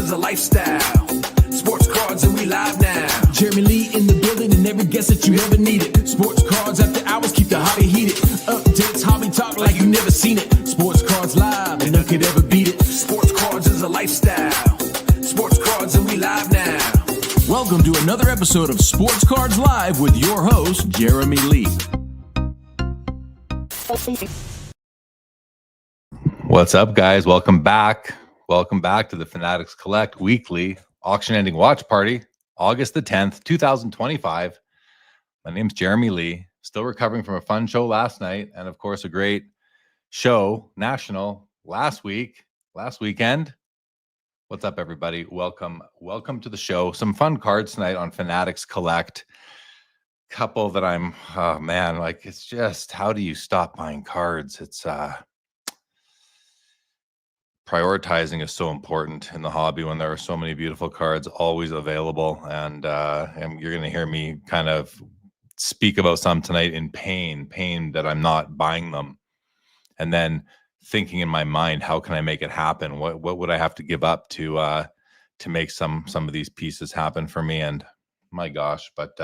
is a lifestyle. Sports cards and we live now. Jeremy Lee in the building and every guest that you ever needed. Sports cards after hours keep the hobby heated. Updates, hobby talk like you never seen it. Sports cards live and none could ever beat it. Sports cards is a lifestyle. Sports cards and we live now. Welcome to another episode of Sports Cards Live with your host, Jeremy Lee. What's up, guys? Welcome back. Welcome back to the Fanatics Collect Weekly Auction Ending Watch Party, August the 10th, 2025. My name's Jeremy Lee, still recovering from a fun show last night, and of course, a great show, national, last weekend. What's up, everybody? Welcome to the show. Some fun cards tonight on Fanatics Collect. Couple that I'm, oh man, like it's just, how do you stop buying cards? It's prioritizing is so important in the hobby when there are so many beautiful cards always available. And you're going to hear me kind of speak about some tonight in pain that I'm not buying them. And then thinking in my mind, how can I make it happen? What would I have to give up to make some of these pieces happen for me? And my gosh, but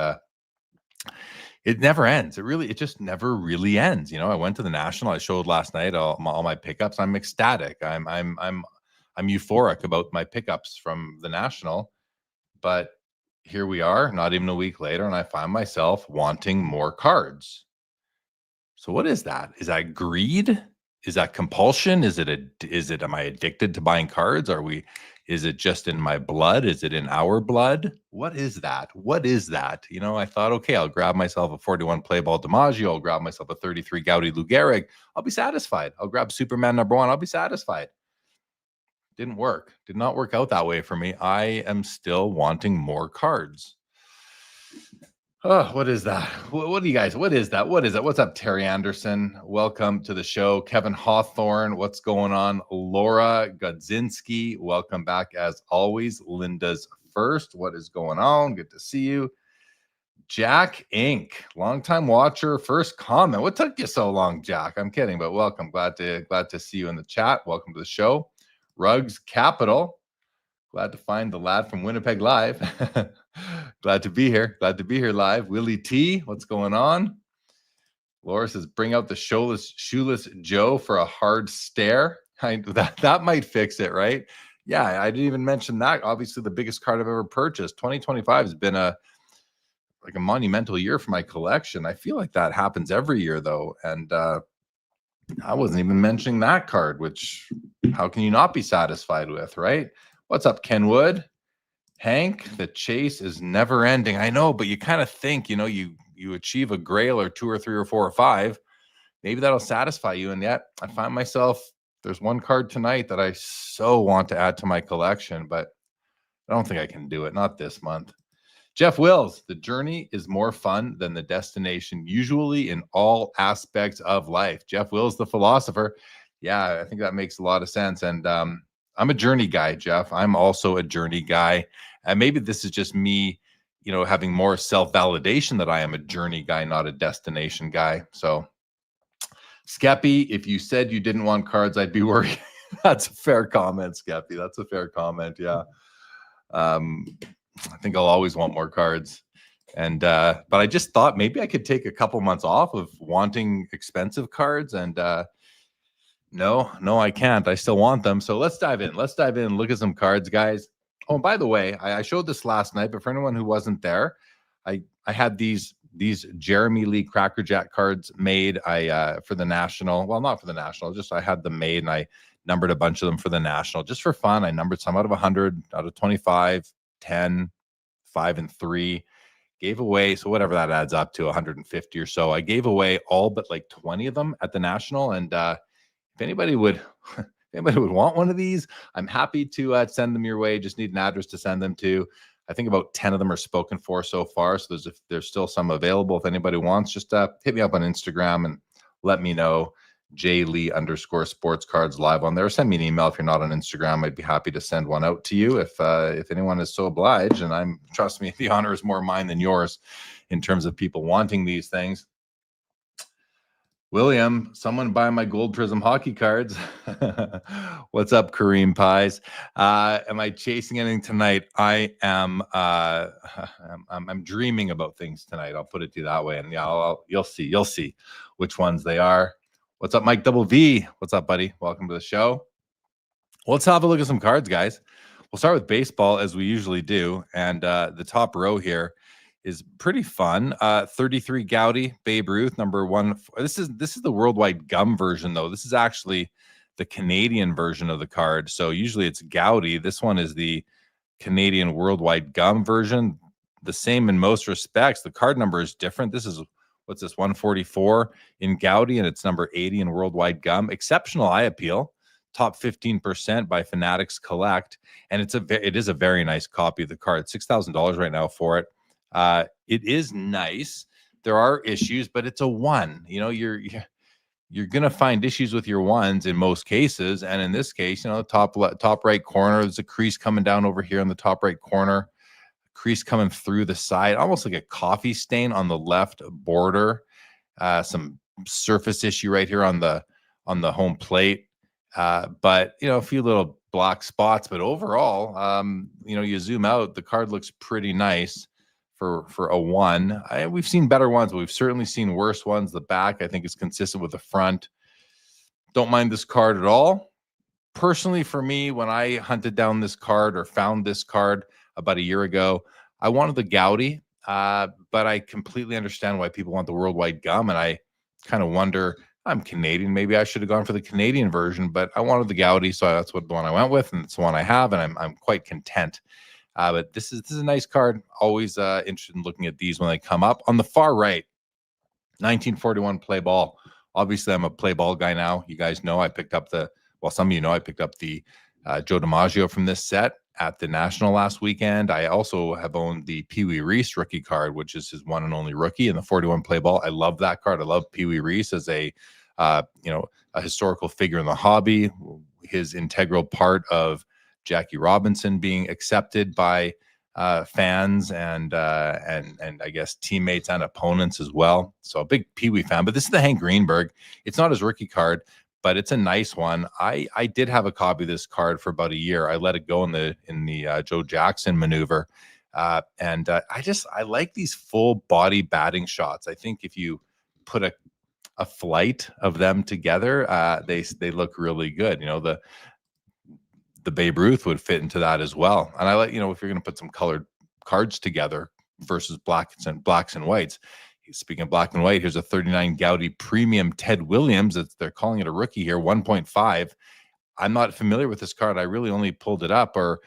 it never ends. It just never really ends. You know, I went to the National. I showed last night all my pickups. I'm ecstatic. I'm euphoric about my pickups from the National. But here we are, not even a week later, and I find myself wanting more cards. So what is that? Is that greed? Is that compulsion? Am I addicted to buying cards? Is it just in my blood? Is it in our blood? What is that? You know, I thought, okay, I'll grab myself a 41 play ball DiMaggio. I'll grab myself a 33 Gaudy Lou Gehrig. I'll be satisfied. I'll grab Superman #1. I'll be satisfied. Didn't work. Did not work out that way for me. I am still wanting more cards. Oh, what is that? What do you guys, what is that? What's up, Terry Anderson? Welcome to the show. Kevin Hawthorne, what's going on? Laura Godzinski, welcome back as always. Linda's first, what is going on? Good to see you. Jack Inc., longtime watcher, first comment. What took you so long, Jack? I'm kidding, but welcome. Glad to see you in the chat. Welcome to the show. Rugs Capital. Glad to find the lad from Winnipeg live. Glad to be here. Glad to be here live. Willie T, what's going on? Laura says, bring out the shoeless Joe for a hard stare. That might fix it, right? Yeah, I didn't even mention that. Obviously, the biggest card I've ever purchased. 2025 has been a monumental year for my collection. I feel like that happens every year, though. And I wasn't even mentioning that card, which how can you not be satisfied with, right? What's up, Kenwood? Hank, the chase is never ending. I know, but you kind of think, you know, you achieve a grail or 2 or 3 or 4 or 5. Maybe that'll satisfy you. And yet I find myself, there's one card tonight that I so want to add to my collection, but I don't think I can do it. Not this month. Jeff Wills, the journey is more fun than the destination, usually in all aspects of life. Jeff Wills, the philosopher. Yeah, I think that makes a lot of sense. And I'm a journey guy, Jeff. I'm also a journey guy. And maybe this is just me, you know, having more self-validation that I am a journey guy, not a destination guy. So, Skeppy, if you said you didn't want cards, I'd be worried. That's a fair comment, Skeppy. That's a fair comment, yeah. I think I'll always want more cards. And but I just thought maybe I could take a couple months off of wanting expensive cards. And no, I can't. I still want them. So let's dive in. Look at some cards, guys. Oh, and by the way, I showed this last night, but for anyone who wasn't there, I had these Jeremy Lee Cracker Jack cards made. For the National. Well, not for the National. Just I had them made and I numbered a bunch of them for the National just for fun. I numbered some out of 100, out of 25, 10, 5, and 3. Gave away, so whatever that adds up to, 150 or so. I gave away all but like 20 of them at the National, and if anybody would want one of these, I'm happy to send them your way. Just need an address to send them to. I think about 10 of them are spoken for so far. So there's still some available. If anybody wants, just hit me up on Instagram and let me know. JLee_sports_cards live on there. Send me an email if you're not on Instagram. I'd be happy to send one out to you if anyone is so obliged. And trust me, the honor is more mine than yours in terms of people wanting these things. William, someone buy my Gold Prism hockey cards. What's up, Kareem Pies? Am I chasing anything tonight? I am. I'm dreaming about things tonight. I'll put it to you that way, and yeah, you'll see which ones they are. What's up, Mike Double V? What's up, buddy? Welcome to the show. Well, let's have a look at some cards, guys. We'll start with baseball as we usually do, and the top row here is pretty fun. 33 Gaudy, Babe Ruth, number one. This is the worldwide gum version, though. This is actually the Canadian version of the card. So usually it's Gaudy. This one is the Canadian worldwide gum version. The same in most respects. The card number is different. This is, what's this, 144 in Gaudy, and it's number 80 in worldwide gum. Exceptional eye appeal. Top 15% by Fanatics Collect, and it is a very nice copy of the card. $6,000 right now for it. It is nice. There are issues, but it's a one. You know, you're gonna find issues with your ones in most cases, and in this case, you know, top right corner, there's a crease coming down over here in the top right corner, crease coming through the side, almost like a coffee stain on the left border. Some surface issue right here on the home plate. But you know, a few little black spots, but overall, you know, you zoom out, the card looks pretty nice for a one. We've seen better ones, but we've certainly seen worse ones. The back, I think, is consistent with the front. Don't mind this card at all. Personally, for me, when I hunted down this card or found this card about a year ago, I wanted the Gaudy, but I completely understand why people want the worldwide gum, and I kind of wonder, I'm Canadian. Maybe I should have gone for the Canadian version, but I wanted the Gaudy, so that's the one I went with, and it's the one I have, and I'm quite content. But this is a nice card. Always interested in looking at these when they come up. On the far right, 1941 play ball. Obviously, I'm a play ball guy now. You guys know I picked up some of you know I picked up the Joe DiMaggio from this set at the National last weekend. I also have owned the Pee Wee Reese rookie card, which is his one and only rookie in the 41 play ball. I love that card. I love Pee Wee Reese as a historical figure in the hobby. His integral part of Jackie Robinson being accepted by fans and I guess teammates and opponents as well. So a big Pee Wee fan. But this is the Hank Greenberg. It's not his rookie card, but it's a nice one. I did have a copy of this card for about a year. I let it go in the Joe Jackson maneuver, and I like these full body batting shots. I think if you put a flight of them together, they look really good. You know, the Babe Ruth would fit into that as well. And I like, you know, if you're going to put some colored cards together versus blacks and whites. Speaking of black and white, here's a 39 Gaudy Premium Ted Williams. They're calling it a rookie here, 1.5. I'm not familiar with this card. I really only pulled it up or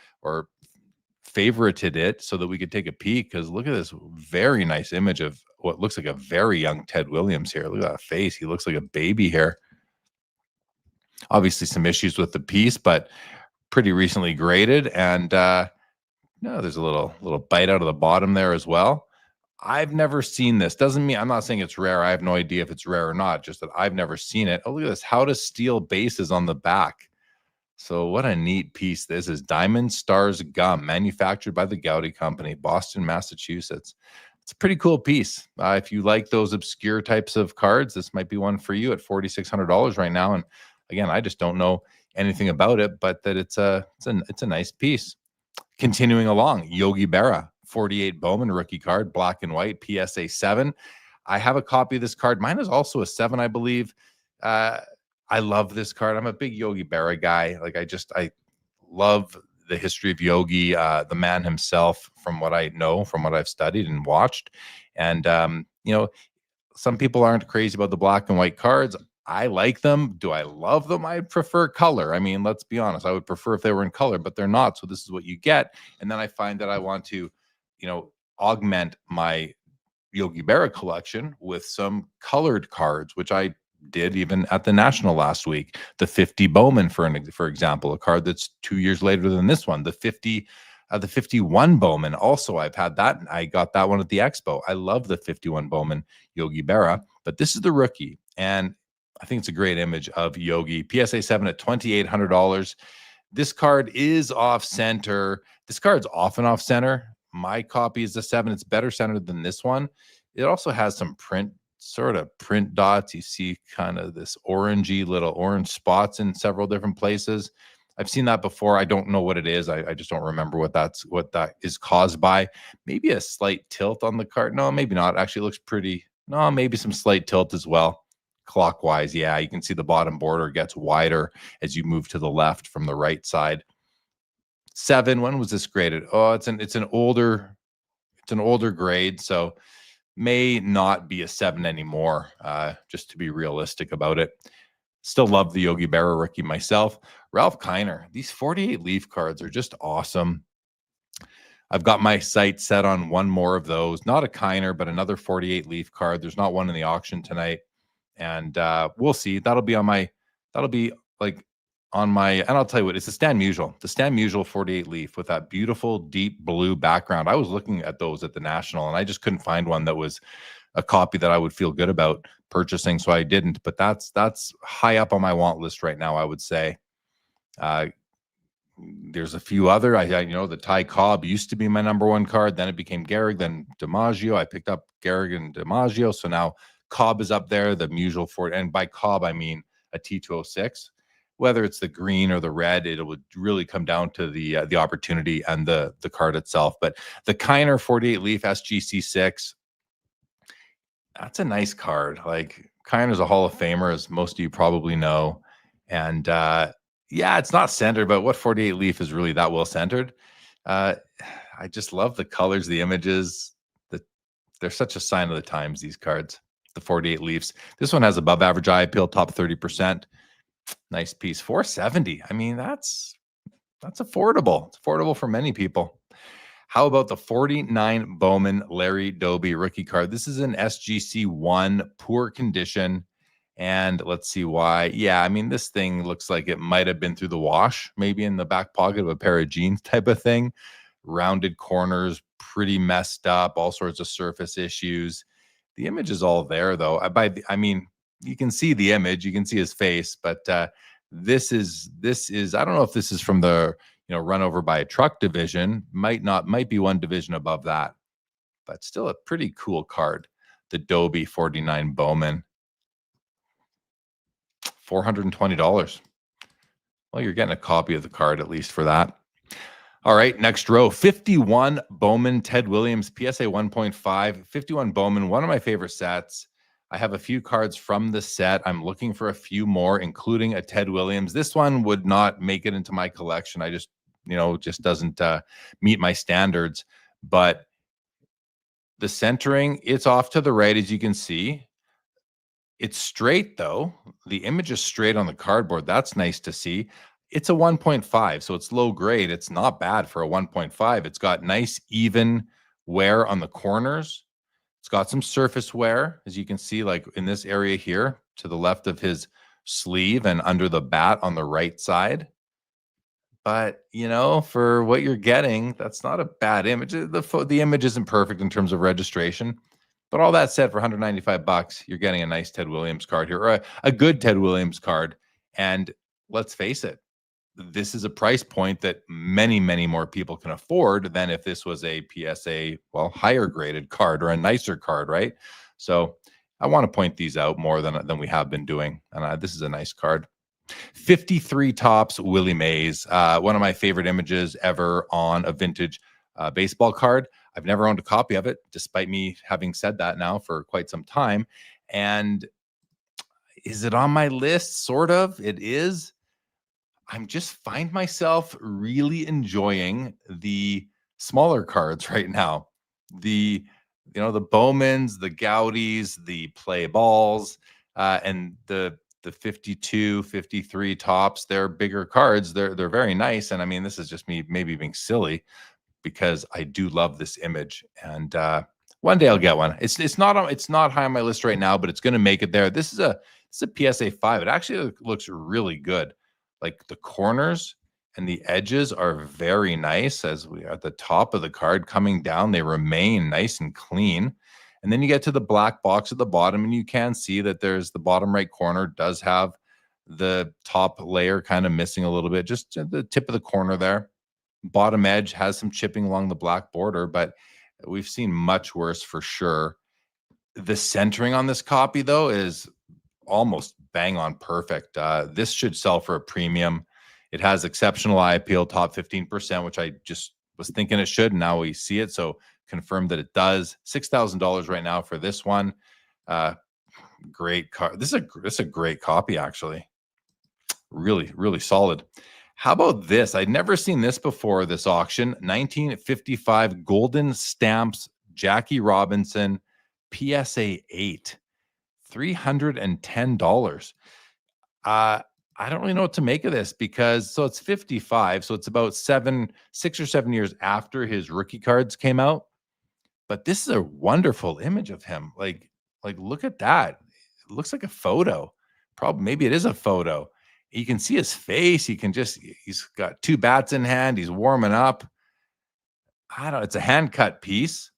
favorited it so that we could take a peek, because look at this very nice image of what looks like a very young Ted Williams here. Look at that face. He looks like a baby here. Obviously some issues with the piece, but pretty recently graded. And no, there's a little bite out of the bottom there as well. I've never seen this. Doesn't mean, I'm not saying it's rare. I have no idea if it's rare or not, just that I've never seen it. Oh, look at this. How to steal bases on the back. So what a neat piece this is. Diamond Stars Gum, manufactured by the Gaudy Company, Boston, Massachusetts. It's a pretty cool piece. If you like those obscure types of cards, this might be one for you at $4,600 right now. And again, I just don't know anything about it, but that it's a nice piece. Continuing along, Yogi Berra, 48 Bowman rookie card, black and white, PSA 7. I have a copy of this card. Mine is also a 7, I believe. I love this card. I'm a big Yogi Berra guy. Like I love the history of Yogi, the man himself, from what I know, from what I've studied and watched. And you know, some people aren't crazy about the black and white cards. I like them. Do I love them? I prefer color. I mean, let's be honest. I would prefer if they were in color, but they're not. So this is what you get. And then I find that I want to, you know, augment my Yogi Berra collection with some colored cards, which I did even at the National last week. The 50 Bowman, for example, a card that's 2 years later than this one. The 51 Bowman. Also, I've had that. I got that one at the Expo. I love the 51 Bowman Yogi Berra, but this is the rookie. And I think it's a great image of Yogi. PSA 7 at $2,800. This card is off center. This card's often off center. My copy is the 7. It's better centered than this one. It also has some print sort of print dots. You see kind of this orangey little orange spots in several different places. I've seen that before. I don't know what it is. I just don't remember what that is caused by. Maybe a slight tilt on the card. No, maybe not. Actually, it looks pretty. No, maybe some slight tilt as well. Clockwise, yeah, you can see the bottom border gets wider as you move to the left from the right side. 7. When was this graded? Oh, it's an older grade, so may not be a 7 anymore. Just to be realistic about it. Still love the Yogi Berra rookie myself. Ralph Kiner. These 48 Leaf cards are just awesome. I've got my sight set on one more of those. Not a Kiner, but another 48 Leaf card. There's not one in the auction tonight. And we'll see. That'll be like on my, and I'll tell you what, it's the Stan Musial 48 Leaf with that beautiful deep blue background. I was looking at those at the National, and I just couldn't find one that was a copy that I would feel good about purchasing, so I didn't. But that's high up on my want list right now, I would say. There's a few other. The Ty Cobb used to be my number one card. Then it became Gehrig, then DiMaggio. I picked up Gehrig and DiMaggio, so now Cobb is up there. The Musial 40, and by Cobb I mean a T206. Whether it's the green or the red, it would really come down to the opportunity and the card itself. But the Kiner 48 Leaf SGC6, that's a nice card. Like, Kiner's a Hall of Famer, as most of you probably know. And yeah, it's not centered, but what 48 Leaf is really that well centered? I just love the colors, the images. They're such a sign of the times, these cards, the 48 Leafs. This one has above average eye appeal, top 30%. Nice piece. 470. I mean, that's affordable. It's affordable for many people. How about the 49 Bowman Larry Doby rookie card? This is an SGC 1, poor condition. And let's see why. Yeah, I mean, this thing looks like it might have been through the wash, maybe in the back pocket of a pair of jeans type of thing. Rounded corners, pretty messed up, all sorts of surface issues. The image is all there, though. I mean, you can see the image, you can see his face, but this is I don't know if this is from the run over by a truck division. Might be one division above that, but still a pretty cool card. The Doby 49 Bowman, $420. Well, you're getting a copy of the card at least for that. All right, next row, 51 Bowman Ted Williams, PSA 1.5, 51 Bowman, one of my favorite sets. I have a few cards from the set. I'm looking for a few more, including a Ted Williams. This one would not make it into my collection. I just, just doesn't meet my standards. But the centering, it's off to the right, as you can see. It's straight, though. The image is straight on the cardboard. That's nice to see. It's a 1.5, so it's low grade. It's not bad for a 1.5. It's got nice, even wear on the corners. It's got some surface wear, as you can see, like in this area here, to the left of his sleeve and under the bat on the right side. But, for what you're getting, that's not a bad image. The image isn't perfect in terms of registration. But all that said, for $195, you're getting a nice Ted Williams card here, or a good Ted Williams card. And let's face it, this is a price point that many, many more people can afford than if this was a PSA, higher graded card or a nicer card, right? So I want to point these out more than we have been doing. And this is a nice card. 53 Topps Willie Mays, one of my favorite images ever on a vintage baseball card. I've never owned a copy of it, despite me having said that now for quite some time. And is it on my list? Sort of. It is. I'm just find myself really enjoying the smaller cards right now. The Bowmans, the Gaudis, the play balls, and the 52, 53 Topps. They're bigger cards. They're very nice. And I mean, this is just me maybe being silly, because I do love this image, and one day I'll get one. It's not high on my list right now, but it's going to make it there. This is a PSA 5. It actually looks really good. Like, the corners and the edges are very nice. As we are at the top of the card coming down, they remain nice and clean. And then you get to the black box at the bottom, and you can see that there's the bottom right corner does have the top layer kind of missing a little bit, just at the tip of the corner there. Bottom edge has some chipping along the black border, but we've seen much worse for sure. The centering on this copy, though, is almost bang on perfect. This should sell for a premium. It has exceptional eye appeal, top 15%, which I just was thinking it should. Now we see it, so confirmed that it does. $6,000 right now for this one. Great car. This is a great copy, actually. Really, really solid. How about this? I'd never seen this before this auction. 1955 Golden Stamps Jackie Robinson PSA 8. $310. I don't really know what to make of this because so it's 55, so it's about 6 or 7 years after his rookie cards came out. But this is a wonderful image of him. Like look at that. It looks like a photo. Probably maybe it is a photo. You can see his face. He's got 2 bats in hand. He's warming up. It's a hand cut piece.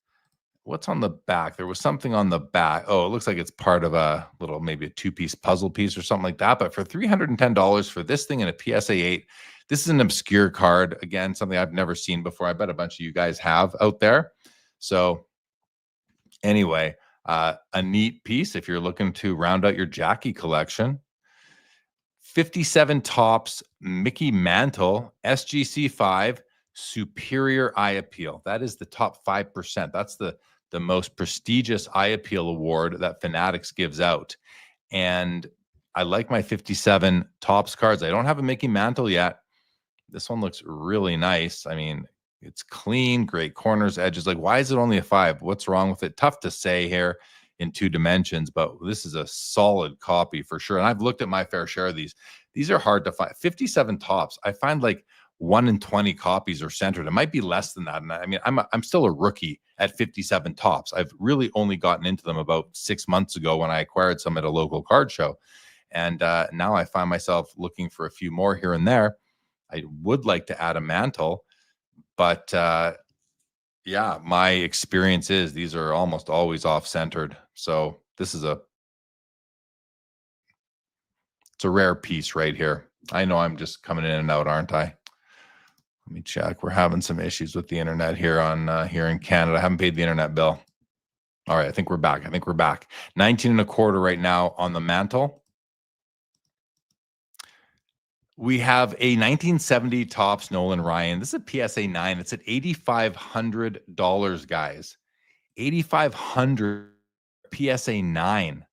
What's on the back? There was something on the back. Oh, it looks like it's part of a little, maybe a 2-piece puzzle piece or something like that. But for $310 for this thing in a PSA 8, this is an obscure card. Again, something I've never seen before. I bet a bunch of you guys have out there. So anyway, a neat piece if you're looking to round out your Jackie collection. 57 Tops Mickey Mantle SGC 5 Superior Eye Appeal. That is the top 5%. That's the most prestigious eye appeal award that Fanatics gives out. And I like my 57 Tops cards. I don't have a Mickey Mantle yet. This one looks really nice. I mean, it's clean, great corners, edges. Like, why is it only a 5? What's wrong with it? Tough to say here in 2 dimensions, but this is a solid copy for sure. And I've looked at my fair share of these. These are hard to find. 57 Tops. I find like 1 in 20 copies are centered. It might be less than that. And I mean, I'm still a rookie at 57 Tops. I've really only gotten into them about 6 months ago when I acquired some at a local card show. And now I find myself looking for a few more here and there. I would like to add a Mantle, but yeah, my experience is these are almost always off-centered. So this is it's a rare piece right here. I know I'm just coming in and out, aren't I? Let me check. We're having some issues with the internet here here in Canada. I haven't paid the internet bill. All right, I think we're back. 19 and a quarter right now on the Mantle. We have a 1970 Tops Nolan Ryan. This is a PSA 9. It's at $8,500, guys. $8,500 PSA 9.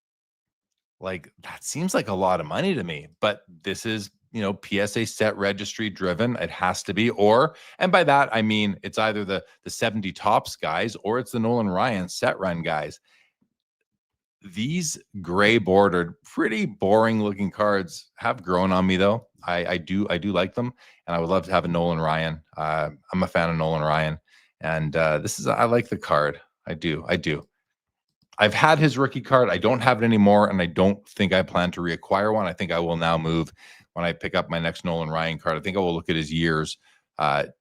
Like, that seems like a lot of money to me, but this is, PSA set registry driven. It has to be, and by that, I mean, it's either the 70 Tops guys or it's the Nolan Ryan set run guys. These gray bordered, pretty boring looking cards have grown on me though. I do like them, and I would love to have a Nolan Ryan. I'm a fan of Nolan Ryan, and I like the card. I do. I've had his rookie card. I don't have it anymore, and I don't think I plan to reacquire one. I think I will now move when I pick up my next Nolan Ryan card. I think I will look at his years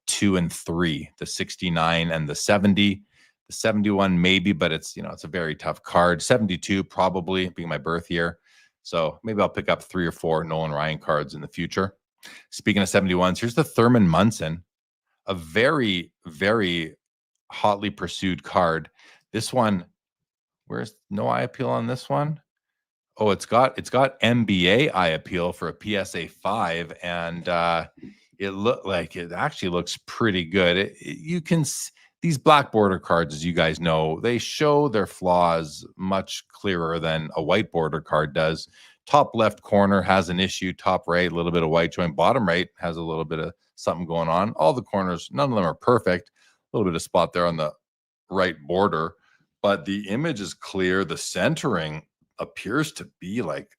2 and 3, the 69 and the 70. The 71 maybe, but it's a very tough card. 72 probably being my birth year. So maybe I'll pick up 3 or 4 Nolan Ryan cards in the future. Speaking of 71s, here's the Thurman Munson, a very, very hotly pursued card. This one, where's no eye appeal on this one? Oh, it's got NBA eye appeal for a PSA 5, and it actually looks pretty good. You can these black border cards, as you guys know, they show their flaws much clearer than a white border card does. Top left corner has an issue. Top right, a little bit of white joint. Bottom right has a little bit of something going on. All the corners, none of them are perfect. A little bit of spot there on the right border, but the image is clear. The centering appears to be like,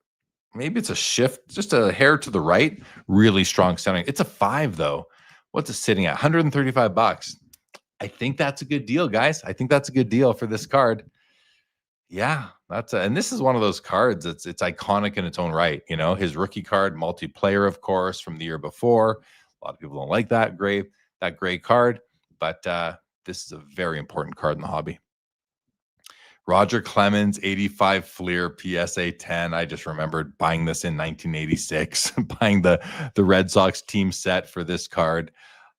maybe it's a shift, just a hair to the right. Really strong centering. It's a 5 though. What's it sitting at? $135. I think that's a good deal, guys. I think that's a good deal for this card. Yeah, and this is one of those cards. It's iconic in its own right. His rookie card, multiplayer, of course, from the year before. A lot of people don't like that gray card, but this is a very important card in the hobby. Roger Clemens, 85 Fleer PSA 10. I just remembered buying this in 1986, buying the Red Sox team set for this card.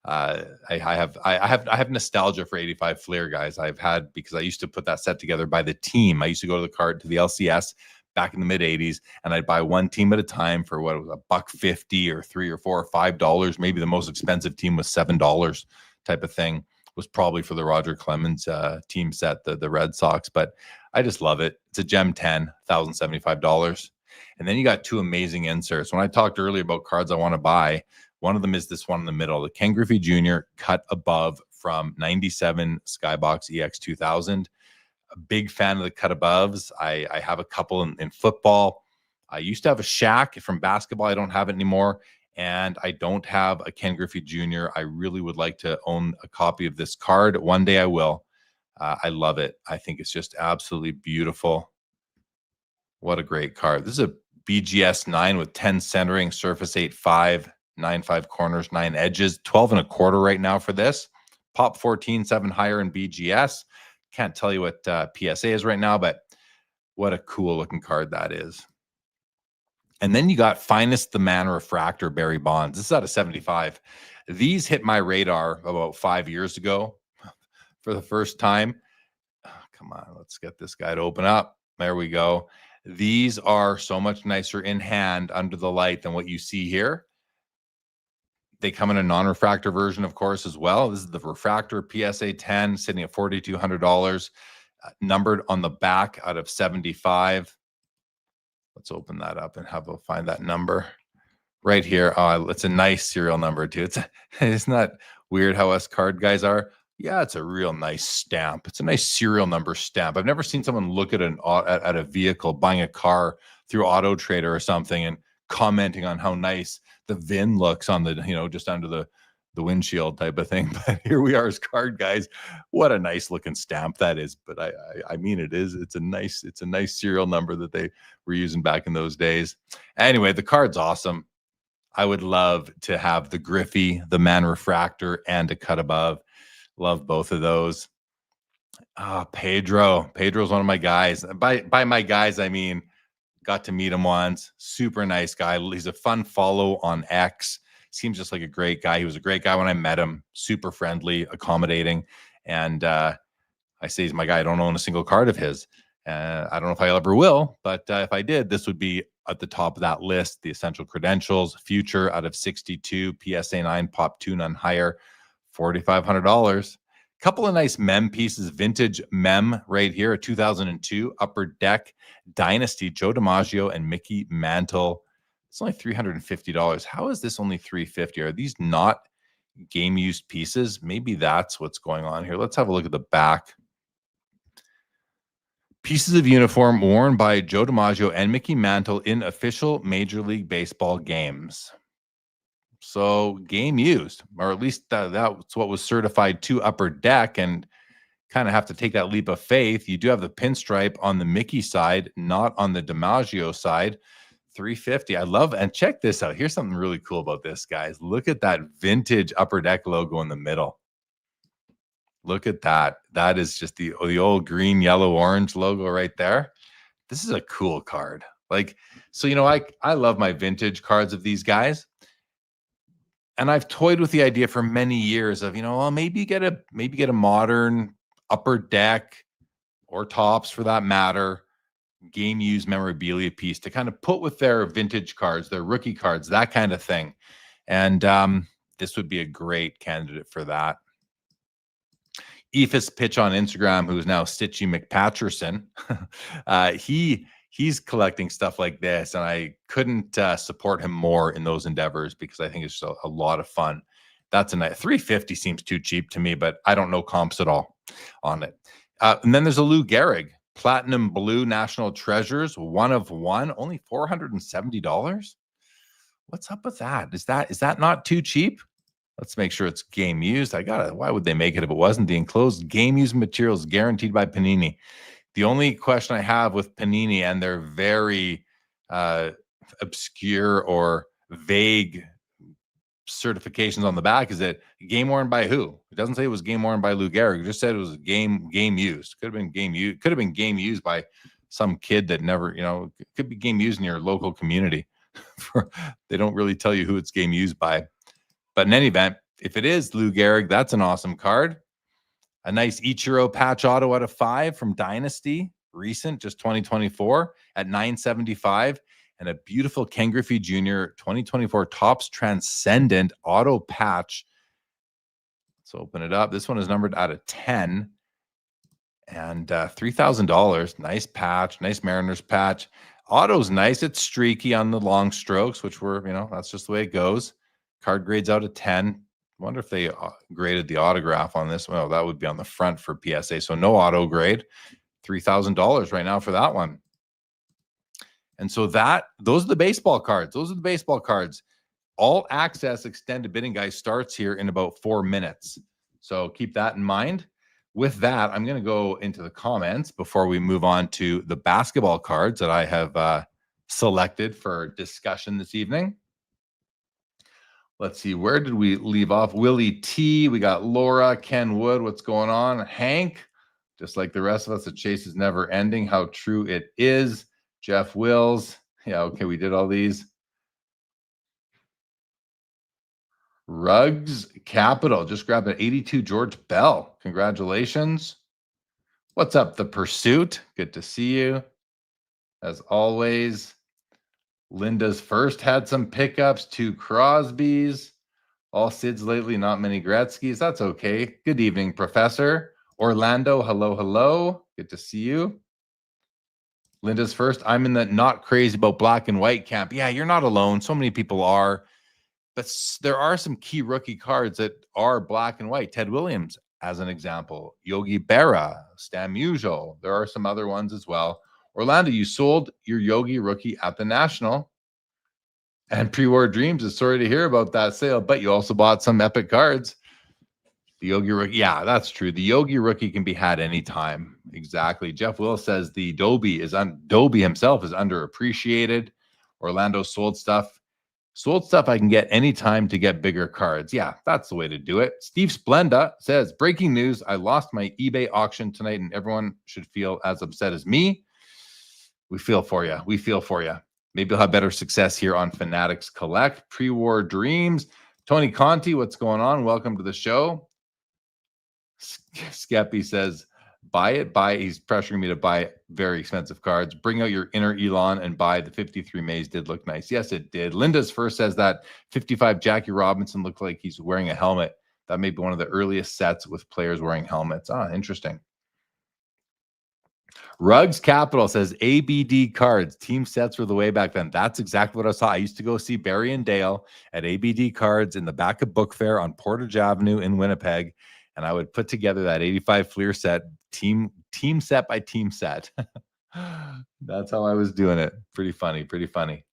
I have nostalgia for 85 Fleer, guys. I've had, because I used to put that set together by the team. I used to go to the card to the LCS back in the mid 80s, and I'd buy one team at a time for what was $1.50 or $3 or $4 or $5. Maybe the most expensive team was $7 type of thing. Was probably for the Roger Clemens team set, the Red Sox, but I just love it. It's a Gem 10, $1,075. And then you got two amazing inserts. When I talked earlier about cards I want to buy, one of them is this one in the middle, the Ken Griffey Jr. cut above from 97 Skybox EX 2000. A big fan of the cut aboves. I have a couple in football. I used to have a Shaq from basketball. I don't have it anymore. And I don't have a Ken Griffey Jr. I really would like to own a copy of this card. One day I will. I love it. I think it's just absolutely beautiful. What a great card. This is a BGS 9 with 10 centering, surface 8.5, 9.5 corners, 9 edges, 12 and a quarter right now for this. Pop 14, 7 higher in BGS. Can't tell you what PSA is right now, but what a cool looking card that is. And then you got Finest the Man Refractor Barry Bonds. This is out of 75. These hit my radar about 5 years ago for the first time. Oh, come on, let's get this guy to open up. There we go. These are so much nicer in hand under the light than what you see here. They come in a non-refractor version, of course, as well. This is the Refractor PSA 10, sitting at $4,200, numbered on the back out of 75. Let's open that up and have a find that number right here. Oh, it's a nice serial number too. It's not weird how us card guys are. Yeah, it's a real nice stamp. It's a nice serial number stamp. I've never seen someone look at at a vehicle, buying a car through Auto Trader or something, and commenting on how nice the VIN looks on the, just under the windshield type of thing. But here we are as card guys. What a nice looking stamp that is. But I mean, it is. It's a nice serial number that they were using back in those days. Anyway, the card's awesome. I would love to have the Griffey, the Man Refractor, and a cut above. Love both of those. Pedro. Pedro's one of my guys. By my guys, I mean, got to meet him once. Super nice guy. He's a fun follow on X. Seems just like a great guy. He was a great guy when I met him. Super friendly, accommodating. And I say he's my guy. I don't own a single card of his. I don't know if I ever will, but if I did, this would be at the top of that list. The Essential Credentials, Future out of 62, PSA 9, Pop 2, none higher, $4,500. Couple of nice mem pieces, vintage mem right here, a 2002 Upper Deck Dynasty, Joe DiMaggio and Mickey Mantle. It's only $350. How is this only $350? Are these not game used pieces? Maybe that's what's going on here. Let's have a look at the back. Pieces of uniform worn by Joe DiMaggio and Mickey Mantle in official Major League Baseball games. So game used, or at least that's what was certified to Upper Deck, and kind of have to take that leap of faith. You do have the pinstripe on the Mickey side, not on the DiMaggio side. $350. I love, and check this out. Here's something really cool about this, guys. Look at that vintage Upper Deck logo in the middle. Look at that. That is just the old green, yellow, orange logo right there. This is a cool card. Like, so, I love my vintage cards of these guys. And I've toyed with the idea for many years of, well, maybe get a modern Upper Deck, or Tops for that matter, game used memorabilia piece to kind of put with their vintage cards, their rookie cards, that kind of thing. And this would be a great candidate for that. Ephus Pitch on Instagram, who is now Stitchy McPatcherson, he's collecting stuff like this, and I couldn't support him more in those endeavors because I think it's just a lot of fun. That's a nice $350 seems too cheap to me, but I don't know comps at all on it. And then there's a Lou Gehrig Platinum Blue National Treasures, 1 of 1, only $470. What's up with that? Is that not too cheap? Let's make sure it's game used. Why would they make it if it wasn't? The enclosed game used materials guaranteed by Panini. The only question I have with Panini and their very obscure or vague certifications on the back is that game worn by who? It doesn't say it was game worn by Lou Gehrig. It just said it was game used. Could have been game used. Could have been game used by some kid that never, it could be game used in your local community. They don't really tell you who it's game used by. But in any event, If it is Lou Gehrig, that's an awesome card. A nice Ichiro patch auto out of 5 from Dynasty, recent, just 2024 at 975. And a beautiful Ken Griffey Jr. 2024 Topps Transcendent auto patch. Let's open it up. This one is numbered out of 10 and $3,000. Nice patch, nice Mariners patch. Auto's nice. It's streaky on the long strokes, which were, that's just the way it goes. Card grades out of 10. Wonder if they graded the autograph on this. Well, that would be on the front for PSA. So no auto grade. $3,000 right now for that one. And so those are the baseball cards. All access extended bidding, guys, starts here in about 4 minutes. So keep that in mind. With that, I'm going to go into the comments before we move on to the basketball cards that I have selected for discussion this evening. Let's see, where did we leave off? Willie T, we got Laura, Ken Wood, what's going on? Hank, just like the rest of us, the chase is never ending. How true it is. Jeff Wills, yeah, okay, we did all these. Rugs Capital, just grabbed an 82 George Bell. Congratulations. What's up, The Pursuit? Good to see you. As always, Linda's First had some pickups, 2 Crosbys. All Sids lately, not many Gretzkys. That's okay. Good evening, Professor. Orlando, hello, hello. Good to see you. Linda's First, I'm in the not crazy about black and white camp. Yeah, you're not alone. So many people are. But there are some key rookie cards that are black and white. Ted Williams, as an example. Yogi Berra, Stan Musial. There are some other ones as well. Orlando, you sold your Yogi rookie at the National. And Pre-War Dreams is sorry to hear about that sale, but you also bought some epic cards. The Yogi rookie, yeah, that's true. The Yogi rookie can be had anytime. Exactly. Jeff Will says the Dobie himself is underappreciated. Orlando sold stuff I can get anytime to get bigger cards. Yeah, that's the way to do it. Steve Splenda says, breaking news, I lost my eBay auction tonight and everyone should feel as upset as me. We feel for you. Maybe you'll have better success here on Fanatics Collect. Pre-War Dreams. Tony Conti, what's going on? Welcome to the show. Skeppy says, buy it. He's pressuring me to buy very expensive cards. Bring out your inner Elon and buy the 53 Mays. Did look nice. Yes, it did. Linda's First says that 55 Jackie Robinson looked like he's wearing a helmet. That may be one of the earliest sets with players wearing helmets. Interesting. Rugs Capital says ABD cards. Team sets were the way back then. That's exactly what I saw. I used to go see Barry and Dale at ABD cards in the back of Book Fair on Portage Avenue in Winnipeg. And I would put together that 85 Fleer set, team set by team set. That's how I was doing it. Pretty funny.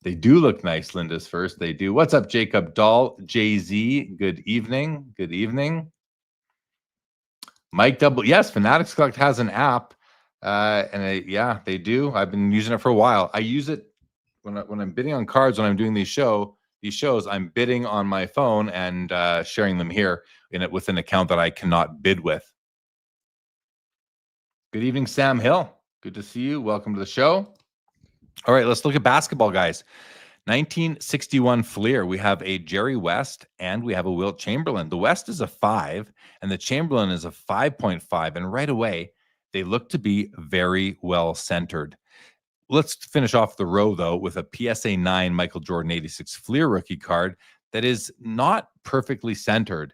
They do look nice, Linda's First. They do. What's up, Jacob Dahl? Jay-Z, good evening. Mike Double. Yes, Fanatics Collect has an app. Yeah, they do. I've been using it for a while. I use it when I'm bidding on cards, when I'm doing these shows, I'm bidding on my phone and sharing them here with an account that I cannot bid with. Good evening, Sam Hill. Good to see you. Welcome to the show. All right, let's look at basketball, guys. 1961 Fleer. We have a Jerry West and we have a Wilt Chamberlain. The West is a 5 and the Chamberlain is a 5.5. And right away, they look to be very well centered. Let's finish off the row, though, with a PSA 9 Michael Jordan 86 Fleer rookie card that is not perfectly centered.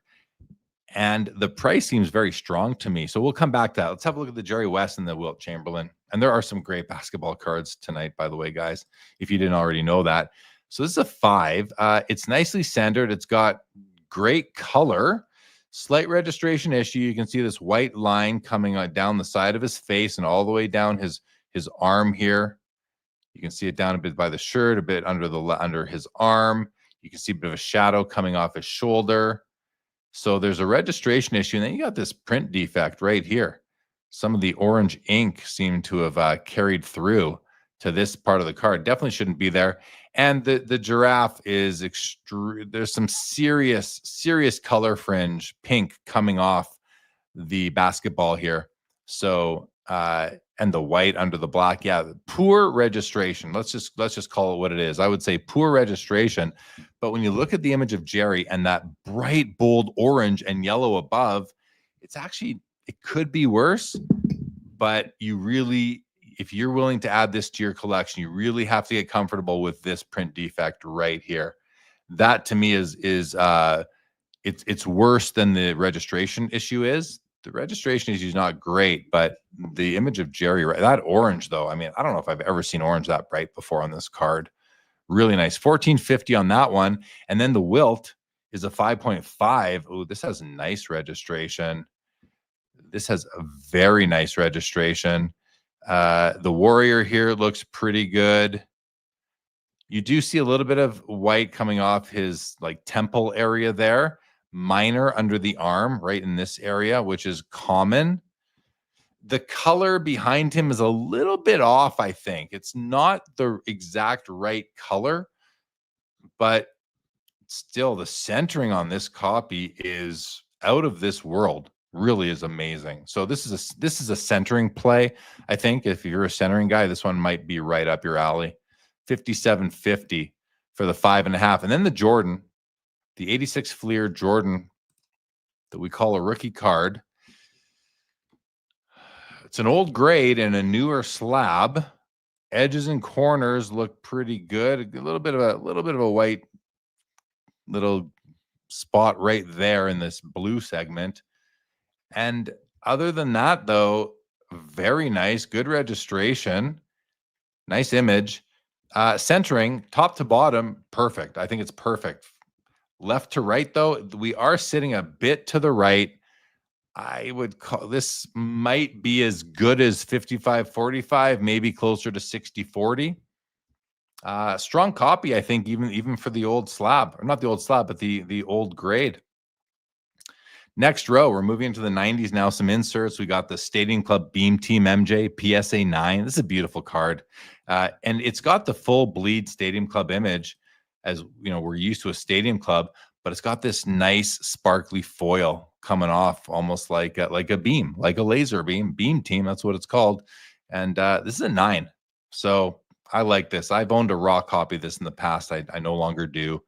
And the price seems very strong to me. So we'll come back to that. Let's have a look at the Jerry West and the Wilt Chamberlain. And there are some great basketball cards tonight, by the way, guys, if you didn't already know that. So this is a 5. It's nicely centered. It's got great color. Slight registration issue. You can see this white line coming down the side of his face and all the way down his arm here. You can see it down a bit by the shirt, a bit under his arm. You can see a bit of a shadow coming off his shoulder. So there's a registration issue. And then you got this print defect right here. Some of the orange ink seemed to have carried through to this part of the card. Definitely shouldn't be there. And the giraffe is there's some serious color fringe pink coming off the basketball here. So and the white under the black. Yeah, poor registration. Let's just call it what it is. I would say poor registration, But when you look at the image of Jerry and that bright, bold orange and yellow above, it's actually, it could be worse, but you really, if you're willing to add this to your collection, you really have to get comfortable with this print defect right here. That to me is it's worse than the registration issue is. The registration issue is not great, but the image of Jerry, that orange though, I mean, I don't know if I've ever seen orange that bright before on this card. Really nice. 1450 on that one. And then the Wilt is a 5.5. Oh, this has nice registration. This has a very nice registration. The Warrior here looks pretty good. You do see a little bit of white coming off his like temple area there. Minor under the arm, right in this area, which is common. The color behind him is a little bit off, I think. It's not the exact right color, but still the centering on this copy is out of this world. Really is amazing. So this is a centering play. I think if you're a centering guy, this one might be right up your alley. 57.50 for the 5.5. And then the Jordan, the 86 Fleer Jordan that we call a rookie card. It's an old grade and a newer slab. Edges and corners look pretty good. A little bit of a white little spot right there in this blue segment. And other than that, though, very nice, good registration, nice image. Centering top to bottom, perfect. I think it's perfect. Left to right, though, we are sitting a bit to the right. I would call this might be as good as 55-45, maybe closer to 60-40. Strong copy, I think, even for the old slab, or not the old slab, but the old grade. Next row, we're moving into the 90s now. Some inserts. We got the Stadium Club Beam Team MJ PSA 9. This is a beautiful card, and it's got the full bleed Stadium Club image, as you know we're used to a Stadium Club, but it's got this nice sparkly foil coming off, almost like a beam, like a laser beam team. That's what it's called, and this is a 9. So I like this. I've owned a raw copy of this in the past. I no longer do.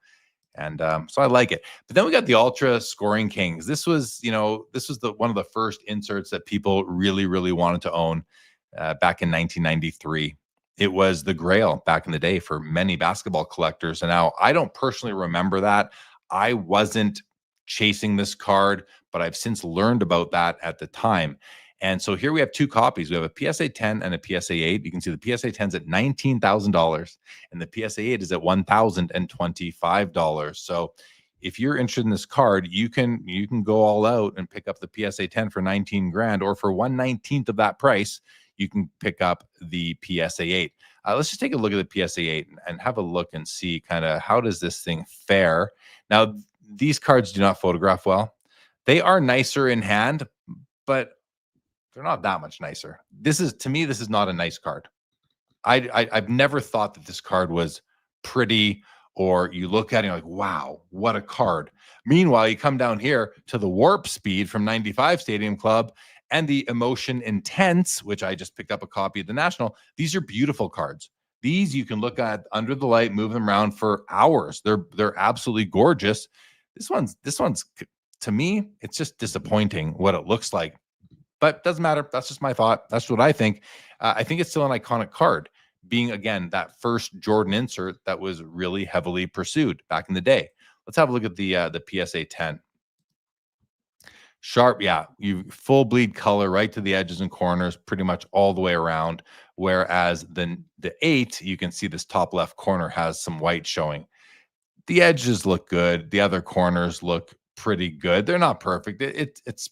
And so I like it. But then we got the Ultra Scoring Kings. This was one of the first inserts that people really, really wanted to own back in 1993. It was the grail back in the day for many basketball collectors. And now I don't personally remember that. I wasn't chasing this card, but I've since learned about that at the time. And so here we have two copies. We have a PSA 10 and a PSA 8. You can see the PSA 10 is at $19,000 and the PSA 8 is at $1,025. So if you're interested in this card, you can go all out and pick up the PSA 10 for 19 grand, or for 1/19 of that price, you can pick up the PSA 8. Let's just take a look at the PSA 8 and have a look and see kind of how does this thing fare. Now, these cards do not photograph well. They are nicer in hand, but they're not that much nicer. To me, this is not a nice card. I've never thought that this card was pretty, or you look at it and you're like, wow, what a card. Meanwhile, you come down here to the Warp Speed from 95 Stadium Club and the Emotion Intense, which I just picked up a copy at the National. These are beautiful cards. These you can look at under the light, move them around for hours. They're absolutely gorgeous. This one's to me, it's just disappointing what it looks like. But doesn't matter. That's just my thought. That's what I think. I think it's still an iconic card, being, again, that first Jordan insert that was really heavily pursued back in the day. Let's have a look at the PSA 10. Sharp, yeah, you full bleed color right to the edges and corners, pretty much all the way around. Whereas the 8, you can see this top left corner has some white showing. The edges look good. The other corners look pretty good. They're not perfect. It's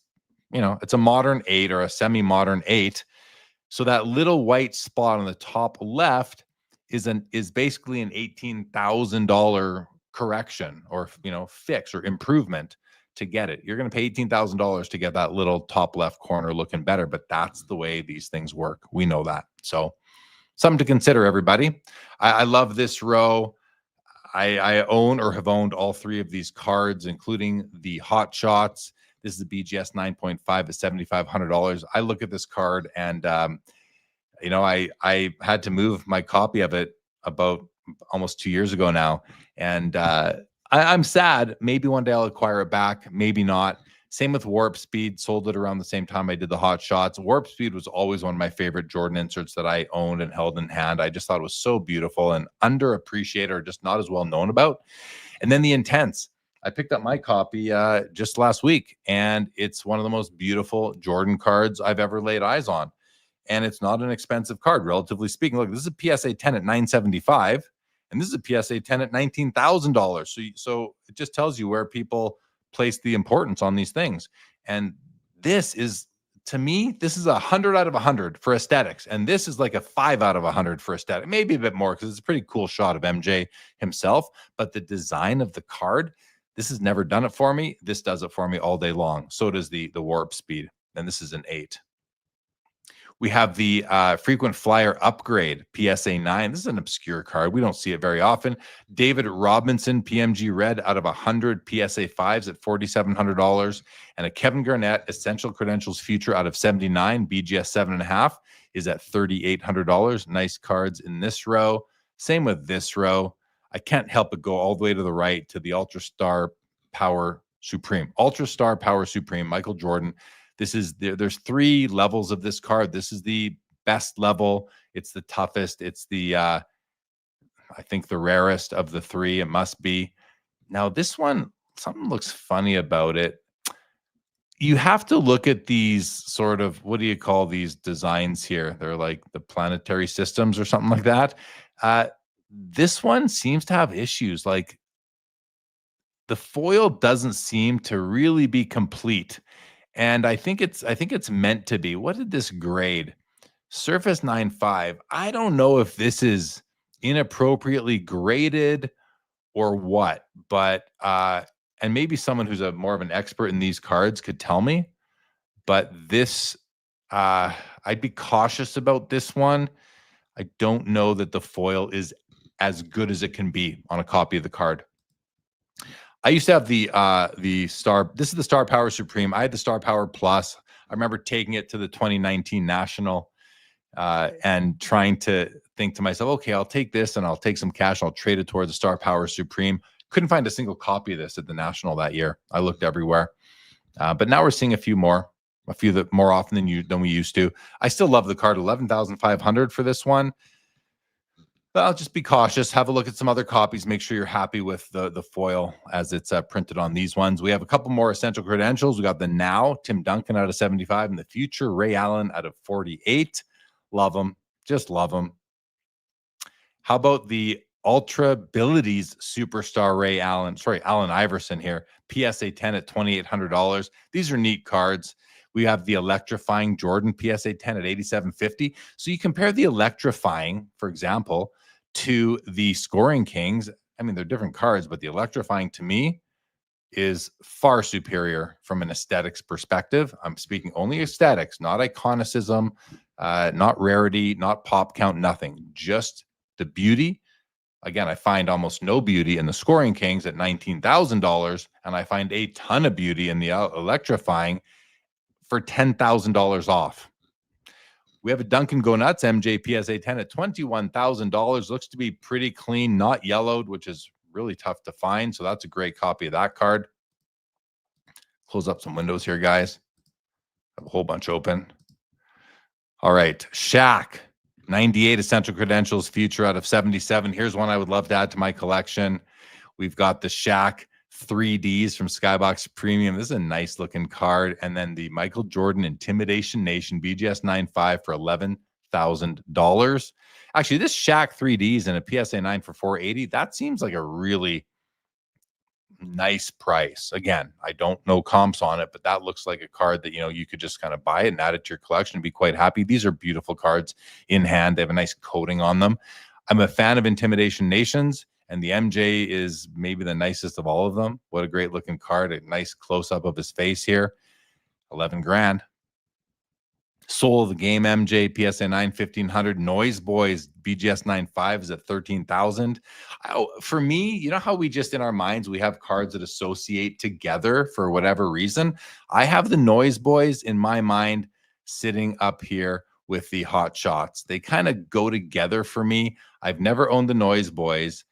a modern 8 or a semi-modern 8. So that little white spot on the top left is basically an $18,000 correction, or fix or improvement to get it. You're going to pay $18,000 to get that little top left corner looking better, but that's the way these things work. We know that. So something to consider, everybody. I love this row. I own or have owned all 3 of these cards, including the Hot Shots. This is a BGS 9.5 at $7,500. I look at this card and, I had to move my copy of it about almost 2 years ago now. And I'm sad. Maybe one day I'll acquire it back. Maybe not. Same with Warp Speed. Sold it around the same time I did the Hot Shots. Warp Speed was always one of my favorite Jordan inserts that I owned and held in hand. I just thought it was so beautiful and underappreciated, or just not as well known about. And then the Intense. I picked up my copy just last week, and it's one of the most beautiful Jordan cards I've ever laid eyes on. And it's not an expensive card, relatively speaking. Look, this is a PSA 10 at $975, and this is a PSA 10 at $19,000. So it just tells you where people place the importance on these things. And this is, to me, this is 100 out of 100 for aesthetics, and this is like a 5 out of 100 for aesthetic, maybe a bit more because it's a pretty cool shot of MJ himself. But the design of the card, this has never done it for me. This does it for me all day long. So does the Warp Speed, and this is an 8. We have the Frequent Flyer Upgrade PSA 9. This is an obscure card. We don't see it very often. David Robinson PMG Red out of 100 PSA 5s at $4,700. And a Kevin Garnett Essential Credentials Future out of 79 BGS 7.5 is at $3,800. Nice cards in this row. Same with this row. I can't help but go all the way to the right to the Ultra Star Power Supreme. Ultra Star Power Supreme, Michael Jordan. This is there's 3 levels of this card. This is the best level. It's the toughest. It's the I think the rarest of the 3. It must be. Now this one, something looks funny about it. You have to look at these sort of, what do you call these designs here? They're like the planetary systems or something like that. This one seems to have issues. Like the foil doesn't seem to really be complete. And I think it's meant to be. What did this grade? Surface 9.5. I don't know if this is inappropriately graded or what, but and maybe someone who's more of an expert in these cards could tell me. But this, I'd be cautious about this one. I don't know that the foil is as good as it can be on a copy of the card. I used to have the Star. This is the Star Power Supreme. I had the Star Power Plus. I remember taking it to the 2019 National and trying to think to myself, okay, I'll take this and I'll take some cash. I'll trade it towards the Star Power Supreme. Couldn't find a single copy of this at the National that year. I looked everywhere, but now we're seeing a few that more often than we used to. I still love the card. 11,500 for this one. But I'll just be cautious. Have a look at some other copies. Make sure you're happy with the foil as it's printed on these ones. We have a couple more essential credentials. We got the Now, Tim Duncan out of 75, and the Future, Ray Allen out of 48. Love them. Just love them. How about the Ultra Abilities Superstar Ray Allen? Sorry, Allen Iverson here. PSA 10 at $2,800. These are neat cards. We have the Electrifying Jordan PSA 10 at $8,750. So you compare the Electrifying, for example, to the Scoring Kings. I mean, they're different cards, but the Electrifying to me is far superior from an aesthetics perspective. I'm speaking only aesthetics, not iconicism, not rarity, not pop count, nothing. Just the beauty. Again, I find almost no beauty in the Scoring Kings at $19,000, and I find a ton of beauty in the Electrifying for $10,000 off. We have a Duncan Go Nuts MJ PSA 10 at $21,000. Looks to be pretty clean, not yellowed, which is really tough to find. So that's a great copy of that card. Close up some windows here, guys. Have a whole bunch open. All right, Shaq, 98 Essential Credentials Future out of 77. Here's one I would love to add to my collection. We've got the Shaq 3Ds from Skybox Premium. This is a nice looking card. And then the Michael Jordan Intimidation Nation BGS 9.5 for $11,000. Actually, this Shaq 3Ds and a PSA 9 for $480, that seems like a really nice price. Again, I don't know comps on it, but that looks like a card that, you could just kind of buy it and add it to your collection and be quite happy. These are beautiful cards in hand. They have a nice coating on them. I'm a fan of Intimidation Nations, and the MJ is maybe the nicest of all of them. What a great looking card. A nice close up of his face here. 11 grand. Soul of the Game MJ PSA 9 1500. Noise Boys BGS 9.5 is at 13,000. For me, you know how we just in our minds we have cards that associate together for whatever reason. I have the Noise Boys in my mind sitting up here with the Hot Shots. They kind of go together for me. I've never owned the Noise Boys.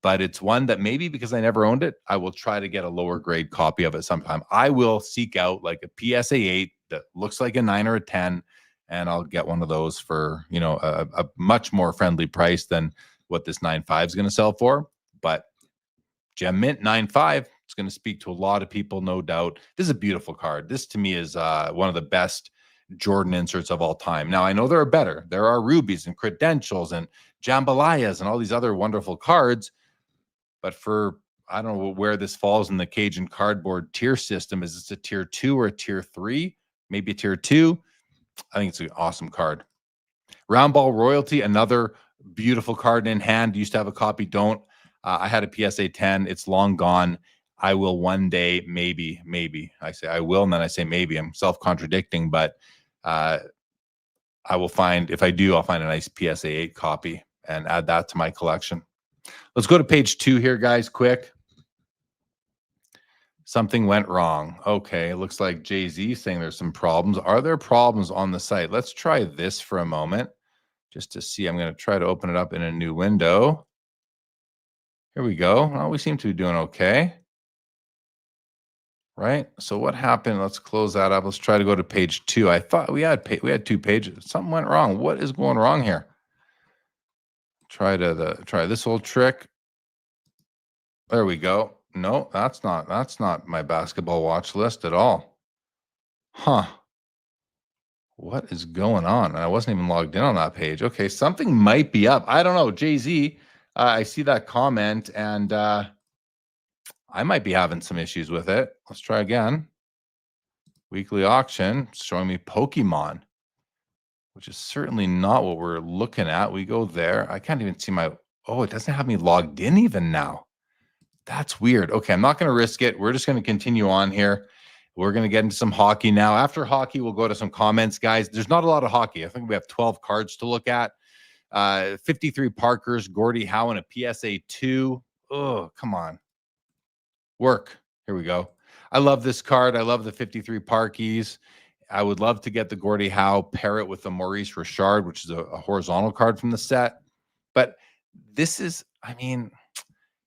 but it's one that maybe because I never owned it, I will try to get a lower grade copy of it sometime. I will seek out like a PSA 8 that looks like a 9 or a 10, and I'll get one of those for, you know, a much more friendly price than what this 9.5 is going to sell for. But Gem Mint 9.5 is going to speak to a lot of people, no doubt. This is a beautiful card. This to me is one of the best Jordan inserts of all time. Now, I know there are better. There are rubies and credentials and jambalayas and all these other wonderful cards. But for, I don't know where this falls in the Cajun cardboard tier system. Is this a tier 2 or a tier 3? Maybe a tier 2. I think it's an awesome card. Round Ball Royalty, another beautiful card in hand. Used to have a copy, don't. I had a PSA 10. It's long gone. I will one day, maybe. I say I will, and then I say maybe. I'm self-contradicting, but I will find, if I do, I'll find a nice PSA 8 copy and add that to my collection. Let's go to page 2 here, guys, quick. Something went wrong. Okay, it looks like Jay-Z saying there's some problems. Are there problems on the site? Let's try this for a moment just to see. I'm going to try to open it up in a new window. Here we go. Well, we seem to be doing okay. Right? So what happened? Let's close that up. Let's try to go to page 2. I thought we had 2 pages. Something went wrong. What is going wrong here? Try this old trick. There we go. No, that's not my basketball watch list at all. Huh. What is going on? I wasn't even logged in on that page. Okay, something might be up. I don't know. Jay-Z, I see that comment, and I might be having some issues with it. Let's try again. Weekly auction, showing me Pokemon, which is certainly not what we're looking at. We go there. I can't even see my... Oh, it doesn't have me logged in even now. That's weird. Okay, I'm not going to risk it. We're just going to continue on here. We're going to get into some hockey now. After hockey, we'll go to some comments, guys. There's not a lot of hockey. I think we have 12 cards to look at. 53 Parkers, Gordie Howe, and a PSA 2. Oh, come on. Work. Here we go. I love this card. I love the 53 Parkies. I would love to get the Gordie Howe, pair it with the Maurice Richard, which is a horizontal card from the set. But this is, I mean...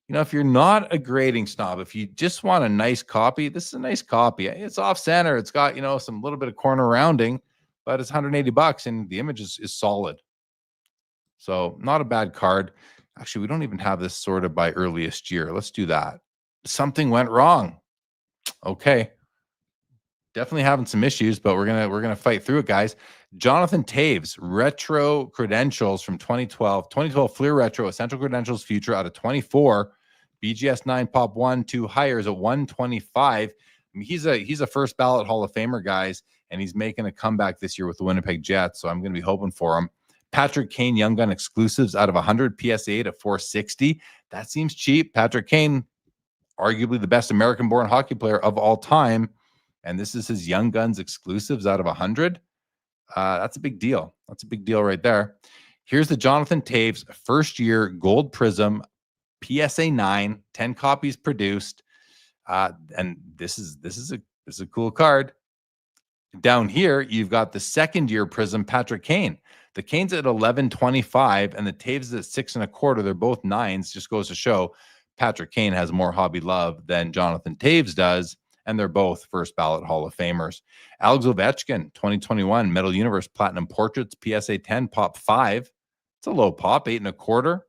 You know, if you're not a grading snob, if you just want a nice copy, this is a nice copy. It's off center. It's got, you know, some little bit of corner rounding, but it's $180 and the image is solid. So not a bad card. Actually, we don't even have this sorted by earliest year. Let's do that. Something went wrong. Okay. Definitely having some issues, but we're gonna fight through it, guys. Jonathan Taves, retro credentials from 2012. 2012 Fleer Retro, Essential Credentials Future out of 24. BGS 9 Pop 1, 2 hires at 125. I mean, he's a first ballot Hall of Famer, guys, and he's making a comeback this year with the Winnipeg Jets, so I'm going to be hoping for him. Patrick Kane Young Gun exclusives out of 100, PSA 8 at 460. That seems cheap. Patrick Kane, arguably the best American-born hockey player of all time, and this is his Young Guns exclusives out of 100. That's a big deal. That's a big deal right there. Here's the Jonathan Taves first-year gold prism PSA 9, 10 copies produced, and this is a cool card. Down here, you've got the second-year prism Patrick Kane. The Kane's at 11.25, and the Taves at 6.25. They're both 9s. Just goes to show Patrick Kane has more hobby love than Jonathan Taves does, and they're both first ballot Hall of Famers. Alex Ovechkin, 2021 Metal Universe Platinum Portraits, PSA 10 Pop 5. It's a low pop, 8.25.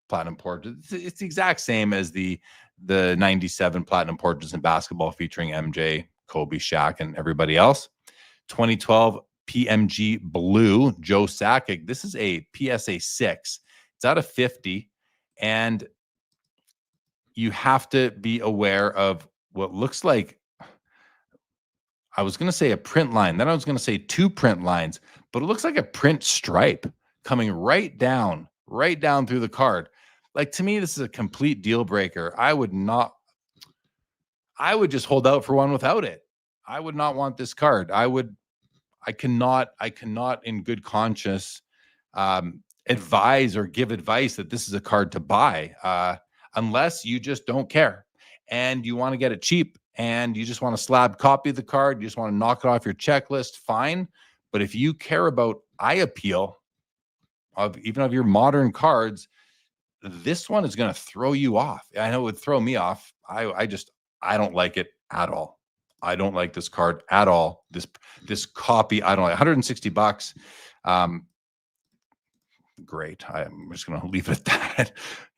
Platinum Portraits. It's the exact same as the 97 Platinum Portraits in basketball featuring MJ, Kobe, Shaq, and everybody else. 2012 PMG Blue, Joe Sakic. This is a PSA 6. It's out of 50, and you have to be aware of what looks like, I was going to say a print line, then I was going to say 2 print lines, but it looks like a print stripe coming right down through the card. Like, to me, this is a complete deal breaker. I would just hold out for one without it. I would not want this card. I cannot in good conscience advise or give advice that this is a card to buy unless you just don't care and you want to get it cheap and you just want a slab copy of the card. You just want to knock it off your checklist. Fine. But if you care about eye appeal even of your modern cards, this one is going to throw you off. I know it would throw me off. I don't like it at all. I don't like this card at all. This copy, I don't like. $160. Great. I'm just going to leave it at that.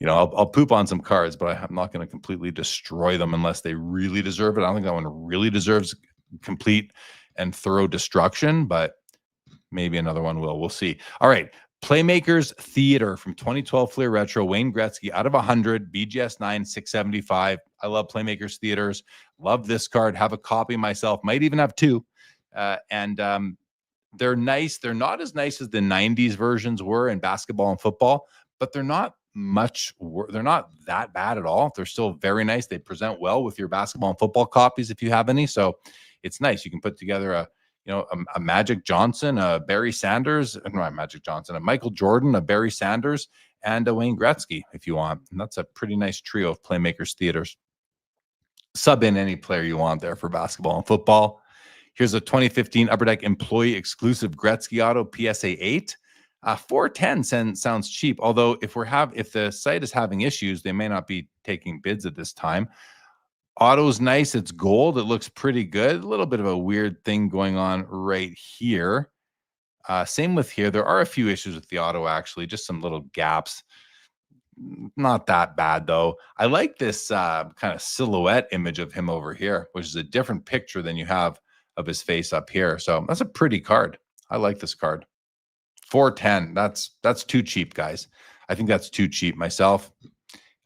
I'll poop on some cards, but I'm not going to completely destroy them unless they really deserve it. I don't think that one really deserves complete and thorough destruction, but maybe another one will. We'll see. All right. Playmakers Theater from 2012 Fleer Retro, Wayne Gretzky out of 100, BGS 9, 675. I love Playmakers Theaters. Love this card. Have a copy myself. Might even have two. They're nice. They're not as nice as the 90s versions were in basketball and football, but they're not they're not that bad at all. They're still very nice. They present well with your basketball and football copies if you have any. So it's nice. You can put together a Magic Johnson, a Barry Sanders, not Magic Johnson, a Michael Jordan, a Barry Sanders, and a Wayne Gretzky if you want. And that's a pretty nice trio of Playmakers Theaters. Sub in any player you want there for basketball and football. Here's a 2015 Upper Deck Employee Exclusive Gretzky Auto PSA 8. 410 sounds cheap, although if the site is having issues, they may not be taking bids at this time. Auto's nice. It's gold. It looks pretty good. A little bit of a weird thing going on right here. Same with here. There are a few issues with the auto, actually, just some little gaps. Not that bad, though. I like this kind of silhouette image of him over here, which is a different picture than you have of his face up here. So that's a pretty card. I like this card. 410. That's too cheap, guys. I think that's too cheap myself.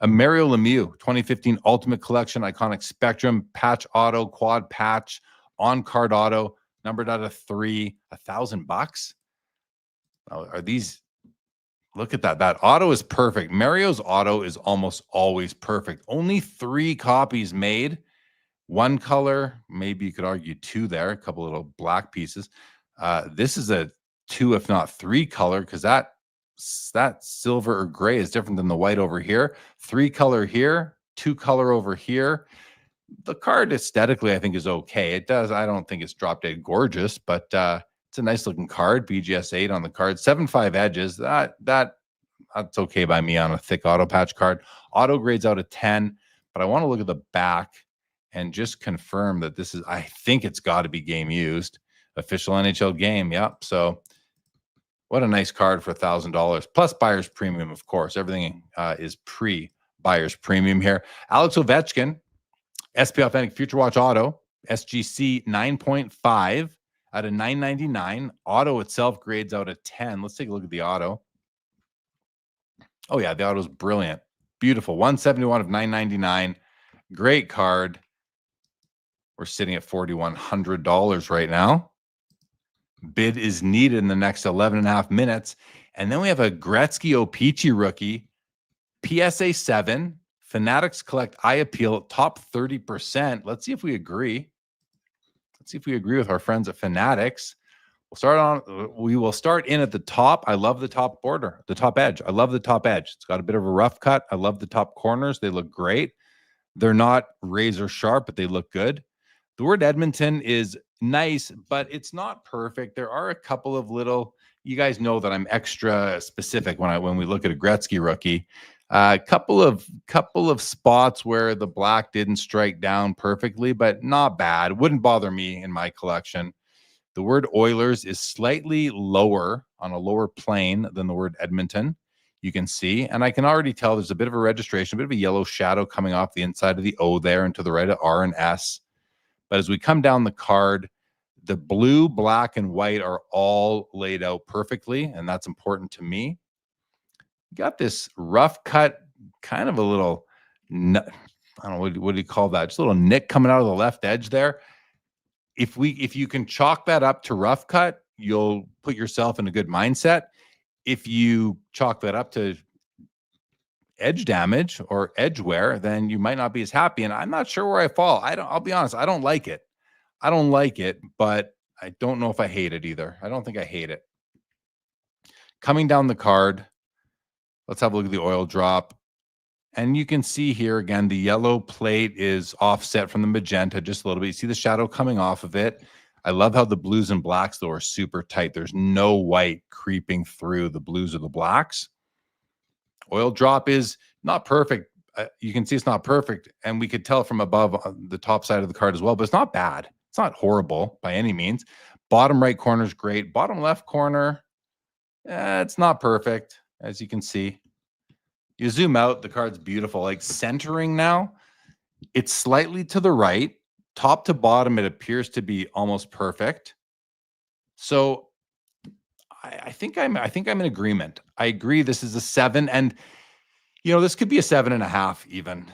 A Mario Lemieux 2015 Ultimate Collection Iconic Spectrum Patch Auto, Quad Patch, On-Card Auto, numbered out of 3, $1,000. Are these? Look at that. That auto is perfect. Mario's auto is almost always perfect. Only 3 copies made. One color, maybe you could argue 2 there, a couple little black pieces. This is a 2, if not 3 color, because that silver or gray is different than the white over here. 3 color here, 2 color over here. The card aesthetically, I think, is okay. I don't think it's drop dead gorgeous, but it's a nice looking card. BGS 8 on the card. 7.5 edges. That's okay by me on a thick auto patch card. Auto grades out of 10, but I want to look at the back and just confirm that this is, I think it's got to be game used. Official NHL game. Yep. So what a nice card for $1,000 plus buyer's premium, of course. Everything is pre-buyer's premium here. Alex Ovechkin, SP Authentic Future Watch Auto, SGC 9.5 out of 999. Auto itself grades out of 10. Let's take a look at the auto. Oh, yeah, the auto is brilliant. Beautiful. 171 of 999. Great card. We're sitting at $4,100 right now. Bid is needed in the next 11 and a half minutes. And then we have a Gretzky O-Pee-Chee rookie, PSA 7, Fanatics Collect Eye Appeal, top 30%. Let's see if we agree. Let's see if we agree with our friends at Fanatics. We will start in at the top. I love the top border, the top edge. I love the top edge. It's got a bit of a rough cut. I love the top corners. They look great. They're not razor sharp, but they look good. The word Edmonton is nice, but it's not perfect. There are a couple of little, you guys know that I'm extra specific when we look at a Gretzky rookie. A couple of spots where the black didn't strike down perfectly, but not bad. Wouldn't bother me in my collection. The word Oilers is slightly lower on a lower plane than the word Edmonton. You can see, and I can already tell there's a bit of a registration, a bit of a yellow shadow coming off the inside of the O there and to the right of R and S. But as we come down the card, the blue, black, and white are all laid out perfectly, and that's important to me. Got this rough cut, kind of a little, I don't know, what do you call that? Just a little nick coming out of the left edge there. If you can chalk that up to rough cut, you'll put yourself in a good mindset. If you chalk that up to edge damage or edge wear, then you might not be as happy. And I'm not sure where I fall. I'll be honest, I don't like it. I don't like it, but I don't know if I hate it either. I don't think I hate it. Coming down the card, let's have a look at the oil drop. And you can see here again, the yellow plate is offset from the magenta just a little bit. You see the shadow coming off of it. I love how the blues and blacks, though, are super tight. There's no white creeping through the blues or the blacks. Oil drop is not perfect. You can see it's not perfect, and we could tell from above on the top side of the card as well, but it's not bad. It's not horrible by any means. Bottom right corner is great. Bottom left corner, it's not perfect, as you can see. You zoom out, the card's beautiful. Like centering now, it's slightly to the right. Top to bottom, it appears to be almost perfect. So I think I'm in agreement. I agree. This is a 7, and this could be a 7.5 even.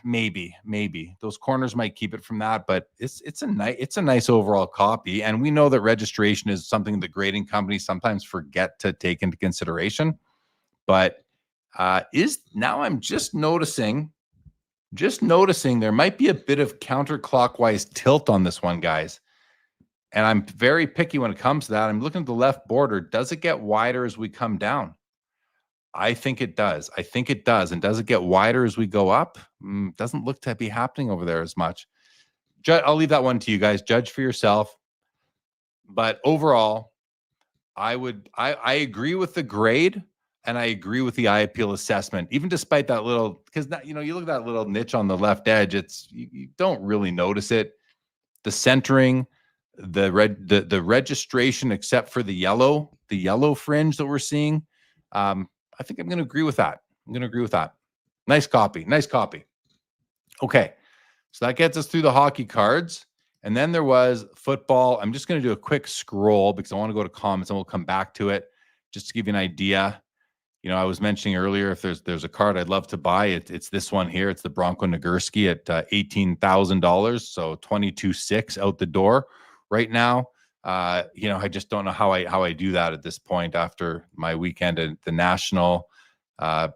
Maybe those corners might keep it from that, but it's a nice overall copy. And we know that registration is something that grading companies sometimes forget to take into consideration. But now I'm just noticing there might be a bit of counterclockwise tilt on this one, guys. And I'm very picky when it comes to that. I'm looking at the left border. Does it get wider as we come down? I think it does. And does it get wider as we go up? Doesn't look to be happening over there as much. I'll leave that one to you guys. Judge for yourself. But overall, I agree with the grade, and I agree with the eye appeal assessment, even despite that little, because you look at that little niche on the left edge, you don't really notice it. The centering, the registration, except for the yellow fringe that we're seeing. I think I'm going to agree with that. Nice copy. Okay. So that gets us through the hockey cards. And then there was football. I'm just going to do a quick scroll because I want to go to comments and we'll come back to it just to give you an idea. I was mentioning earlier, if there's a card I'd love to buy, it's this one here. It's the Bronco Nagurski at $18,000. So 22.6 out the door right now. I just don't know how I do that at this point after my weekend at the National. I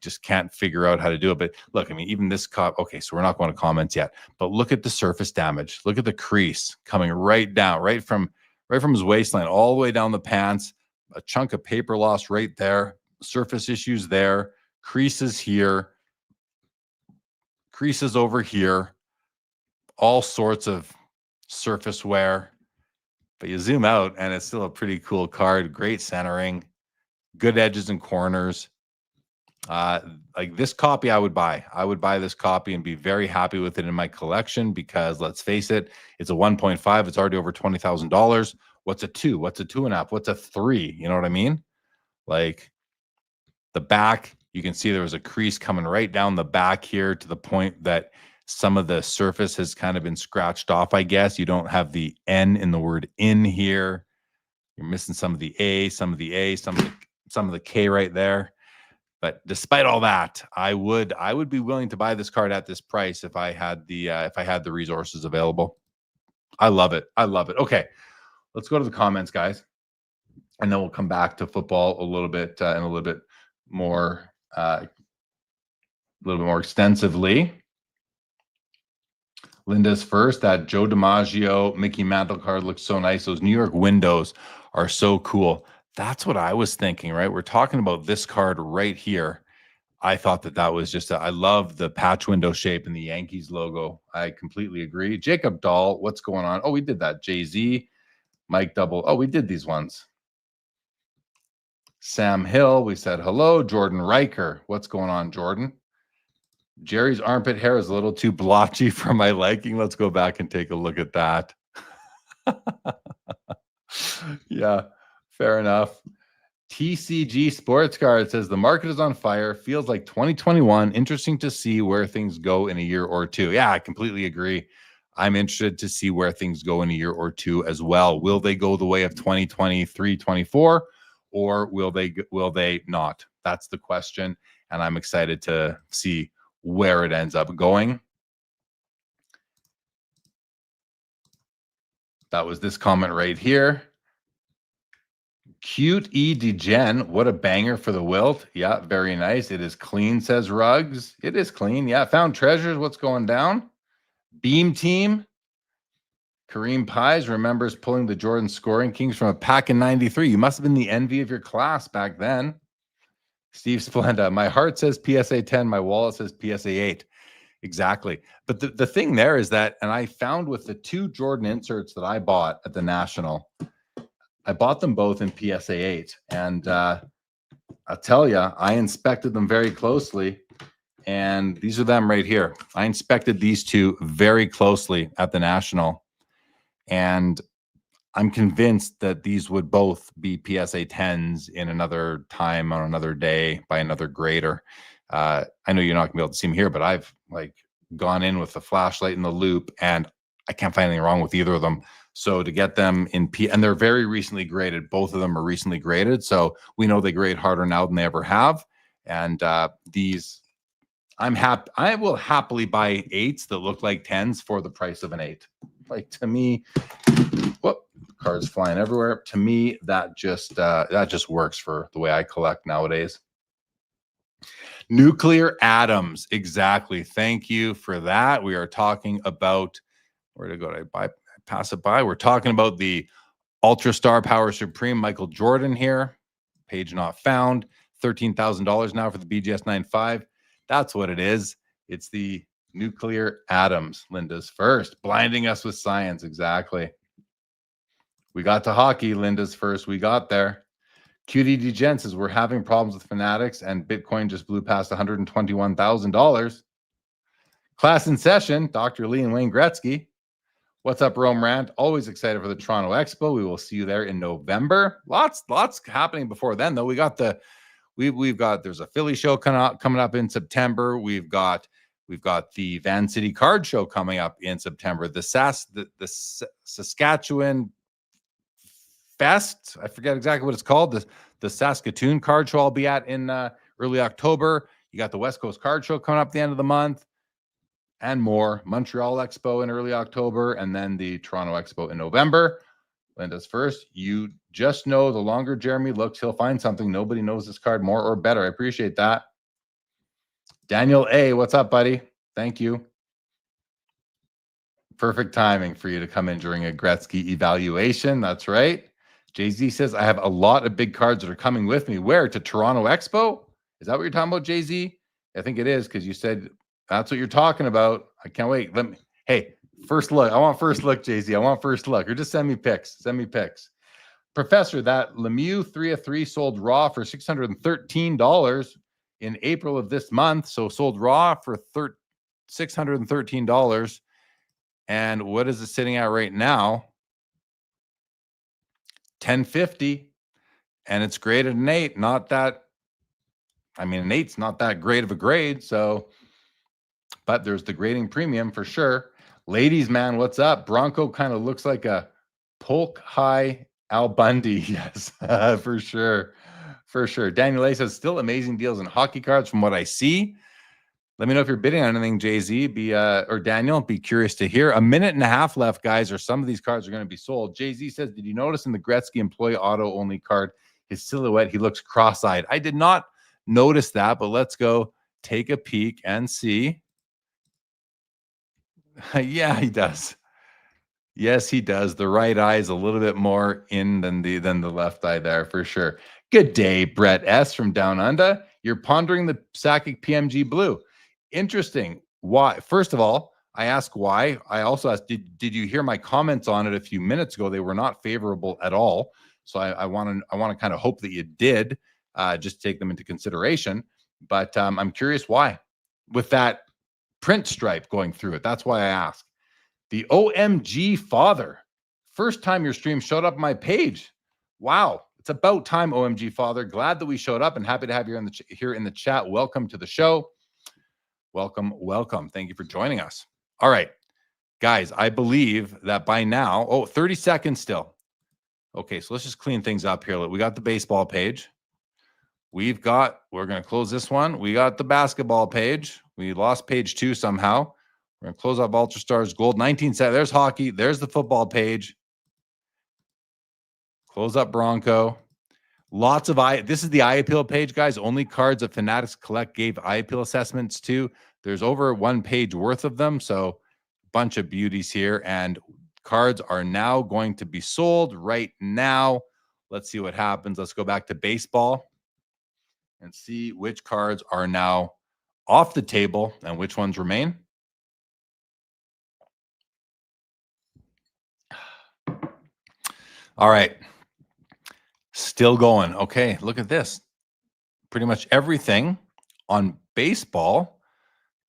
just can't figure out how to do it. But look, even this cup. Okay, so we're not going to comments yet. But look at the surface damage. Look at the crease coming right down, right from his waistline all the way down the pants. A chunk of paper loss right there. Surface issues there. Creases here. Creases over here. All sorts of surface wear. But you zoom out and it's still a pretty cool card. Great centering, good edges and corners. Like this copy I would buy. I would buy this copy and be very happy with it in my collection because let's face it, it's a 1.5. It's already over $20,000. What's a 2? What's a 2.5? What's a 3? You know what I mean? Like the back, you can see there was a crease coming right down the back here to the point that some of the surface has kind of been scratched off, I guess. You don't have the N in the word in here. You're missing some of the A, some of the K right there. But despite all that, I would be willing to buy this card at this price if I had the resources available. I love it. Okay, let's go to the comments, guys, and then we'll come back to football a little bit and a little bit more extensively. Linda's first. That Joe DiMaggio Mickey Mantle card looks so nice. Those New York windows are so cool. That's what I was thinking, right? We're talking about this card right here. I thought that was just I love the patch window shape and the Yankees logo. I completely agree. Jacob Dahl, what's going on? Oh, we did that. Jay-Z, Mike Double. Oh, we did these ones. Sam Hill, we said hello. Jordan Riker, what's going on, Jordan? Jerry's armpit hair is a little too blotchy for my liking. Let's go back and take a look at that. Yeah, fair enough. TCG Sports Card says the market is on fire. Feels like 2021. Interesting to see where things go in a year or two. Yeah, I completely agree. I'm interested to see where things go in a year or two as well. Will they go the way of 2023, 24, or will they not? That's the question, and I'm excited to see where it ends up going. That was this comment right here. Cute E Degen, what a banger for the wilt. Yeah, very nice. It is clean, says Ruggs. It is clean. Yeah, found treasures. What's going down? Beam Team. Kareem Pies remembers pulling the Jordan Scoring Kings from a pack in 93. You must have been the envy of your class back then. Steve Splenda, my heart says PSA 10, my wallet says PSA 8. Exactly. But the thing there is that, and I found with the 2 Jordan inserts that I bought at the National, I bought them both in PSA 8. And I'll tell you, I inspected them very closely, and these are them right here. I inspected these two very closely at the National, and I'm convinced that these would both be PSA 10s in another time on another day by another grader. I know you're not gonna be able to see them here, but I've like gone in with the flashlight and the loop, and I can't find anything wrong with either of them. So to get them in and they're very recently graded. Both of them are recently graded, so we know they grade harder now than they ever have. And these, I'm happy. I will happily buy 8s that look like 10s for the price of an 8. Like, to me, whoop, cards flying everywhere. To me, that just works for the way I collect nowadays. Nuclear atoms, exactly. Thank you for that. We are talking about, where to go? Did I pass it by? We're talking about the Ultra Star Power Supreme Michael Jordan here. Page not found. $13,000 now for the BGS 95. That's what it is. It's the nuclear atoms. Linda's first, blinding us with science. Exactly. We got to hockey. Linda's first. We got there. QDD Jen says we're having problems with Fanatics, and Bitcoin just blew past $121,000. Class in session. Dr. Lee and Wayne Gretzky. What's up, Rome Rant? Always excited for the Toronto Expo. We will see you there in November. Lots happening before then, though. We got there's a Philly show coming up in September. We've got the Van City Card Show coming up in September. The Saskatchewan Fest. I forget exactly what it's called. The Saskatoon Card Show I'll be at in early October. You got the West Coast Card Show coming up at the end of the month. And more. Montreal Expo in early October, and then the Toronto Expo in November. Linda's first. You just know the longer Jeremy looks, he'll find something. Nobody knows this card more or better. I appreciate that. Daniel A., what's up, buddy? Thank you. Perfect timing for you to come in during a Gretzky evaluation. That's right. Jay-Z says, I have a lot of big cards that are coming with me. Where? To Toronto Expo? Is that what you're talking about, Jay-Z? I think it is, because you said that's what you're talking about. I can't wait. Hey, first look. I want first look, Jay-Z. I want first look. Or just send me pics. Send me pics. Professor, that Lemieux 3 of 3 sold raw for $613 in April of this month. So sold raw for $613. And what is it sitting at right now? $10.50. And it's graded an 8. Not that, I mean, an 8's not that great of a grade. So, but there's the grading premium for sure. Ladies, man, what's up? Bronco kind of looks like a Polk High Al Bundy. Yes, for sure. For sure. Daniel A says, still amazing deals in hockey cards from what I see. Let me know if you're bidding on anything, Jay-Z, or Daniel. Be curious to hear. A minute and a half left, guys, or some of these cards are going to be sold. Jay-Z says, did you notice in the Gretzky employee auto only card, his silhouette, he looks cross-eyed? I did not notice that, but let's go take a peek and see. Yeah, he does. Yes, he does. The right eye is a little bit more in than the left eye there, for sure. Good day, Brett S. from Down Under. You're pondering the Sakic PMG Blue. Interesting. Why? First of all, I ask why. I also asked, did you hear my comments on it a few minutes ago? They were not favorable at all. So I want to kind of hope that you did just take them into consideration. But I'm curious why. With that print stripe going through it. That's why I ask. The OMG Father. First time your stream showed up on my page. Wow. It's about time, OMG Father. Glad that we showed up and happy to have you here in the chat. Welcome to the show. Welcome, welcome. Thank you for joining us. All right, guys, I believe that by now, 30 seconds still. Okay, so let's just clean things up here. We got the baseball page. We're going to close this one. We got the basketball page. We lost page 2 somehow. We're going to close up Ultra Stars Gold. 19 set. There's hockey. There's the football page. Close up Bronco. Lots of this is the eye appeal page, guys. Only cards that Fanatics Collect gave eye appeal assessments to. There's over 1 page worth of them. So bunch of beauties here. And cards are now going to be sold right now. Let's see what happens. Let's go back to baseball and see which cards are now off the table and which ones remain. All right. Still going. Okay, look at this. pretty much everything on baseball.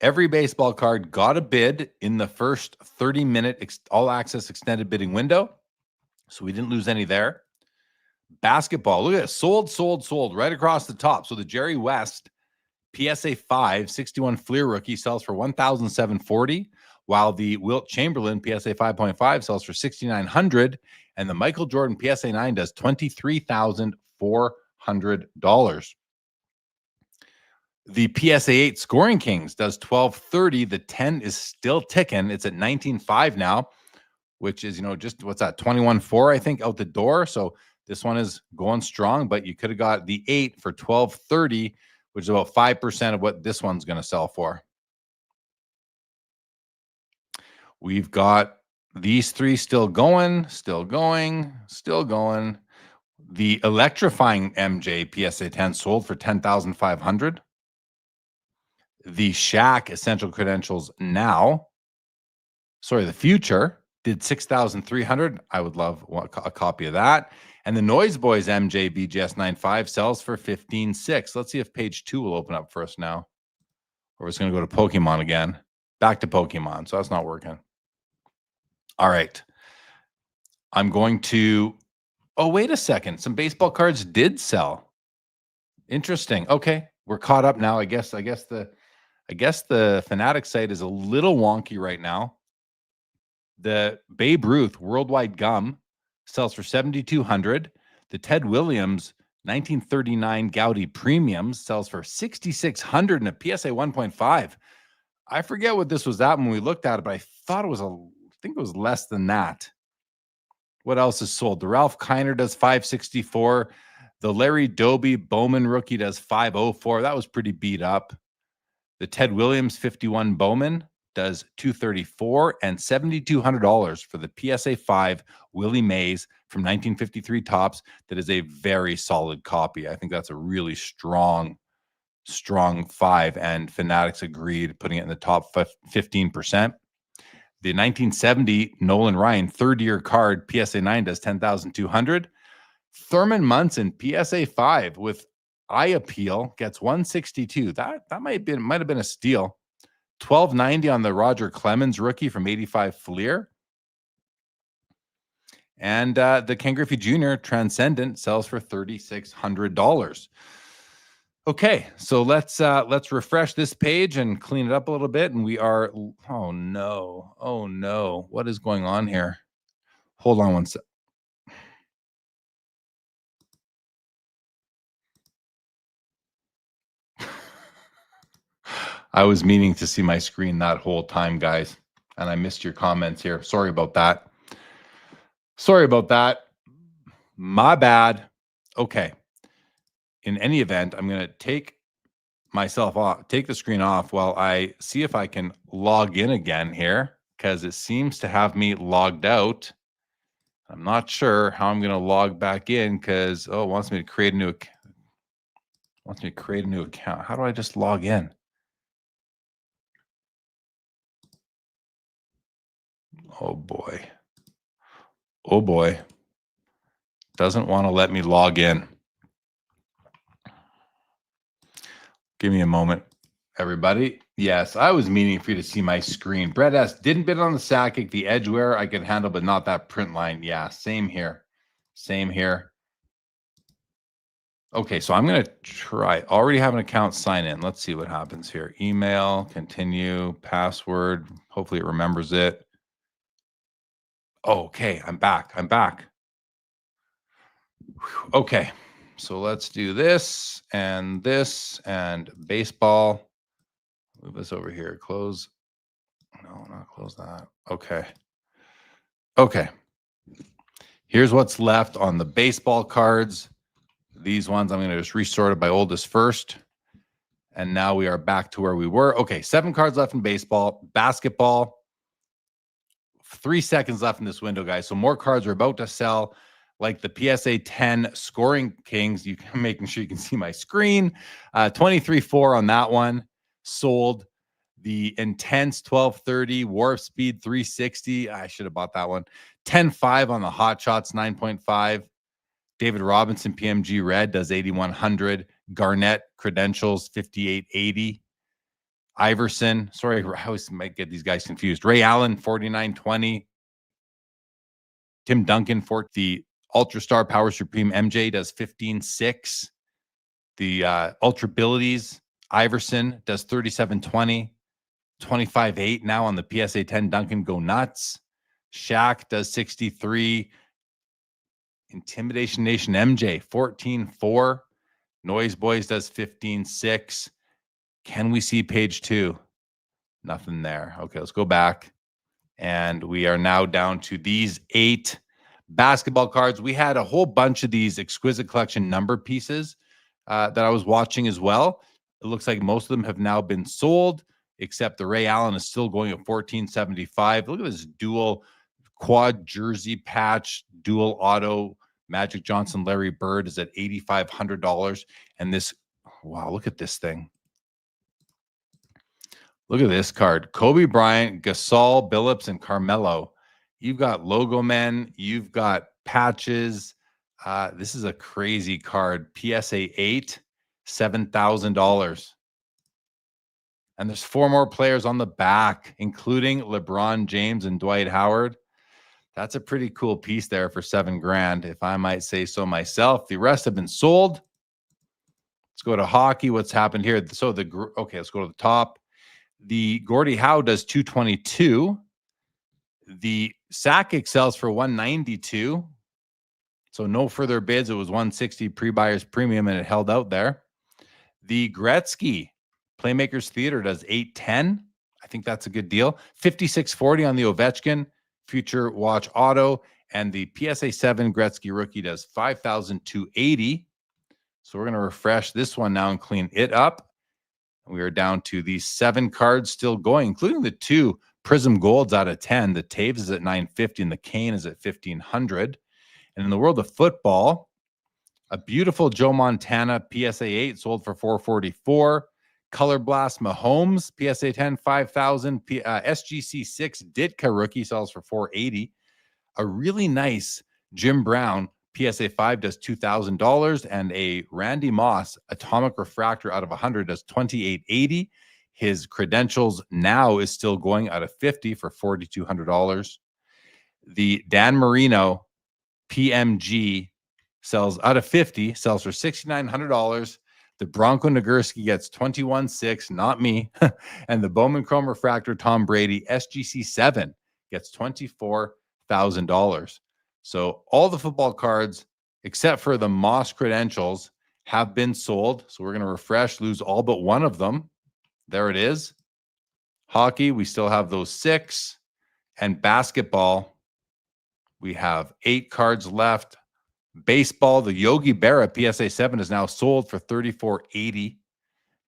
Every baseball card got a bid in the first 30-minute all-access extended bidding window. So we didn't lose any there. Basketball, look at it. Sold right across the top. So the Jerry West PSA 5 61 Fleer rookie sells for $1,740, while the Wilt Chamberlain PSA 5.5 sells for $6,900, and the Michael Jordan PSA 9 does $23,400. The PSA 8 Scoring Kings does $1,230. The 10 is still ticking. It's at $19,500 now, which is, just what's that, $21,400, I think, out the door. So this one is going strong, but you could have got the 8 for $1,230, which is about 5% of what this one's going to sell for. We've got these three still going. The electrifying MJ PSA 10 sold for $10,500. The Shaq Essential Credentials the future did $6,300. I would love a copy of that. And the Noise Boys MJ BGS 9.5 sells for $15,600. Let's see if page 2 will open up for us now. Or it's going to go to Pokemon again. Back to Pokemon. So that's not working. All right. I'm going to... Oh, wait a second. Some baseball cards did sell. Interesting. Okay. We're caught up now. I guess the Fanatics site is a little wonky right now. The Babe Ruth Worldwide Gum sells for $7,200. The Ted Williams 1939 Gaudi Premiums sells for $6,600 in a PSA 1.5. I forget what this was at when we looked at it, but I thought I think it was less than that. What else is sold? The Ralph Kiner does $564. The Larry Doby Bowman rookie does $504. That was pretty beat up. The Ted Williams 51 Bowman does $234, and $7,200 for the PSA 5 Willie Mays from 1953 Topps. That is a very solid copy. I think that's a really strong 5, and Fanatics agreed, putting it in the top 15%. The 1970 Nolan Ryan third-year card PSA 9 does $10,200. Thurman Munson PSA 5 with Eye Appeal gets $162. That might have been a steal. $1,290 on the Roger Clemens rookie from 85 Fleer. And the Ken Griffey Jr. Transcendent sells for $3,600. Okay, so let's refresh this page and clean it up a little bit. And we are, oh no, what is going on here? Hold on one sec. I was meaning to see my screen that whole time, guys, and I missed your comments here. Sorry about that. My bad. Okay. In any event, I'm going to take the screen off while I see if I can log in again here, because it seems to have me logged out. I'm not sure how I'm going to log back in, because it wants me to create a new account. How do I just log in? Oh boy. Doesn't want to let me log in. Give me a moment, everybody. Yes, I was meaning for you to see my screen. Brett S. didn't bid on the Sakic. The Edgeware I could handle, but not that print line. Yeah, same here. Okay, so I'm going to try. Already have an account, sign in. Let's see what happens here. Email, continue, password. Hopefully it remembers it. Okay, I'm back. Okay, so let's do this and baseball. Move this over here. Close. No, not close that. Okay. Here's what's left on the baseball cards. These ones I'm going to just resort it by oldest first. And now we are back to where we were. Okay, 7 cards left in baseball. Basketball. 3 seconds left in this window, guys. So more cards are about to sell, like the PSA 10 Scoring Kings. You can making sure you can see my screen. 23.4 on that one sold. The Intense 1230 Warp Speed 360. I should have bought that one. 10.5 on the Hot Shots 9.5. David Robinson PMG Red does 8,100. Garnett credentials, 5880. Iverson, sorry, I always might get these guys confused. Ray Allen, 4920. Tim Duncan for the Ultra Star Power Supreme MJ does 15.6. The Ultra Abilities Iverson does 37.20. 25.8 now on the PSA 10 Duncan Go Nuts. Shaq does 63. Intimidation Nation MJ 14.4. Noise Boys does 15.6. Can we see page 2? Nothing there. Okay, let's go back. And we are now down to these 8 basketball cards. We had a whole bunch of these exquisite collection number pieces that I was watching as well. It looks like most of them have now been sold, except the Ray Allen is still going at $14.75. Look at this dual quad jersey patch, dual auto. Magic Johnson, Larry Bird is at $8,500. And this, wow, look at this thing. Look at this card. Kobe Bryant, Gasol, Billups, and Carmelo. You've got logo men. You've got patches. This is a crazy card. PSA 8, $7,000. And there's 4 more players on the back, including LeBron James and Dwight Howard. That's a pretty cool piece there for $7,000, if I might say so myself. The rest have been sold. Let's go to hockey. What's happened here? So okay, let's go to the top. The Gordie Howe does 222. The Sakic sells for 192. So no further bids. It was 160 pre-buyers premium, and it held out there. The Gretzky Playmakers Theater does 810. I think that's a good deal. 5640 on the Ovechkin Future Watch Auto, and the PSA 7 Gretzky Rookie does 5,280. So we're going to refresh this one now and clean it up. We are down to these 7 cards still going, including the 2 Prism Golds out of 10. The Taves is at 950 and the Kane is at 1,500. And in the world of football, a beautiful Joe Montana PSA 8 sold for 444. Color Blast Mahomes PSA 10 5,000. SGC 6 Ditka rookie sells for 480. A really nice Jim Brown PSA 5 does $2,000, and a Randy Moss Atomic Refractor out of 100 does $2,880. His credentials now is still going out of 50 for $4,200. The Dan Marino PMG sells out of 50, sells for $6,900. The Bronco Nagurski gets 21.6, not me. And the Bowman Chrome Refractor Tom Brady SGC 7 gets $24,000. So all the football cards, except for the Moss credentials, have been sold. So we're going to refresh, lose all but one of them. There it is. Hockey, we still have those 6. And basketball, we have 8 cards left. Baseball, the Yogi Berra PSA 7 is now sold for $34.80.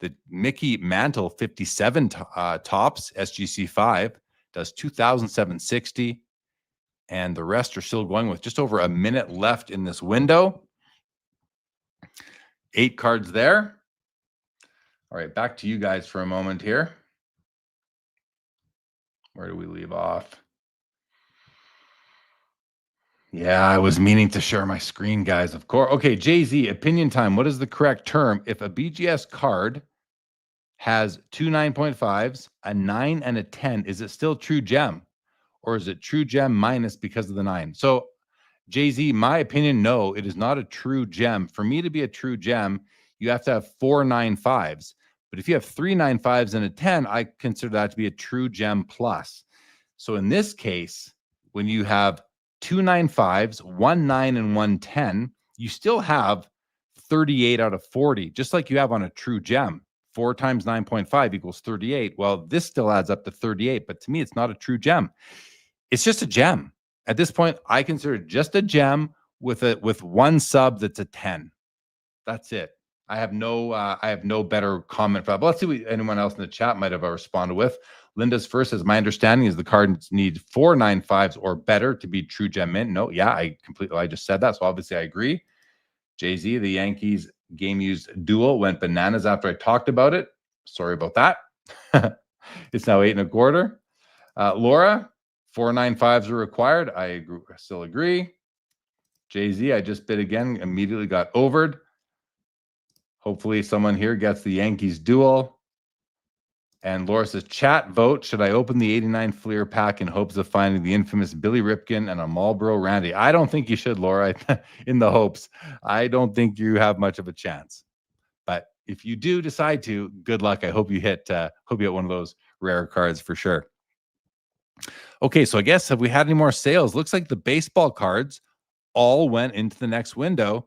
The Mickey Mantle 57 tops SGC 5 does $2,760. And the rest are still going with just over a minute left in this window. 8 cards there. All right, back to you guys for a moment here. Where do we leave off? Yeah, I was meaning to share my screen, guys, of course. Okay, Jay-Z, opinion time. What is the correct term? If a BGS card has 2 9.5s, a 9, and a 10, is it still true gem? Or is it true gem minus because of the 9? So, Jay-Z, my opinion, no, it is not a true gem. For me to be a true gem, you have to have 4 9.5s. But if you have 3 9.5s and a 10, I consider that to be a true gem plus. So in this case, when you have 2 9.5s, 1 9, and 1 10, you still have 38 out of 40, just like you have on a true gem. 4 times 9.5 equals 38. Well, this still adds up to 38, but to me, it's not a true gem. It's just a gem. At this point, I consider it just a gem with one sub that's a 10. That's it. I have no better comment for that. But let's see what anyone else in the chat might have responded with. Linda's first, as my understanding is the cards need 4 9.5s or better to be true gem mint. No, yeah, I just said that. So obviously I agree. Jay-Z, the Yankees game used duel went bananas after I talked about it. Sorry about that. It's now 8 1/4. Laura, 4 9.5s are required. I still agree. Jay-Z, I just bid again, immediately got overed. Hopefully someone here gets the Yankees duel. And Laura says, chat vote. Should I open the 89 Fleer pack in hopes of finding the infamous Billy Ripken and a Marlboro Randy? I don't think you should, Laura, in the hopes. I don't think you have much of a chance. But if you do decide to, good luck. I hope you hit one of those rare cards for sure. Okay, so I guess have we had any more sales? Looks like the baseball cards all went into the next window.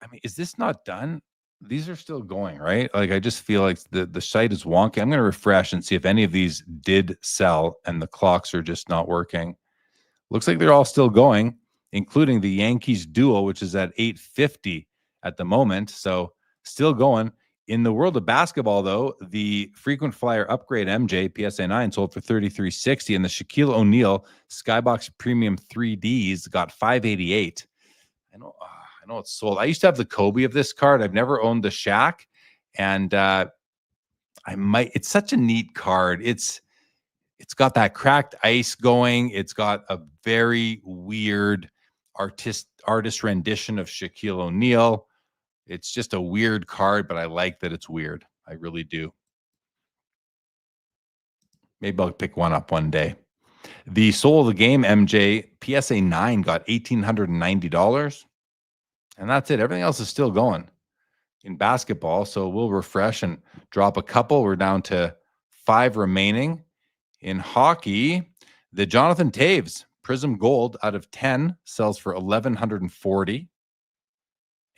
I mean, is this not done? These are still going, right? Like, I just feel like the site is wonky. I'm going to refresh and see if any of these did sell and the clocks are just not working. Looks like they're all still going, including the Yankees duel, which is at 850 at the moment. So still going. In the world of basketball, though, the frequent flyer upgrade MJ PSA 9 sold for $33.60, and the Shaquille O'Neal Skybox Premium 3Ds got $588. I know it's sold. I used to have the Kobe of this card. I've never owned the Shaq, and I might. It's such a neat card. It's got that cracked ice going. It's got a very weird artist rendition of Shaquille O'Neal. It's just a weird card, but I like that it's weird. I really do. Maybe I'll pick one up one day. The Soul of the Game MJ PSA 9 got $1,890. And that's it. Everything else is still going in basketball. So we'll refresh and drop a couple. We're down to 5 remaining. In hockey, the Jonathan Taves Prism Gold out of 10 sells for $1,140.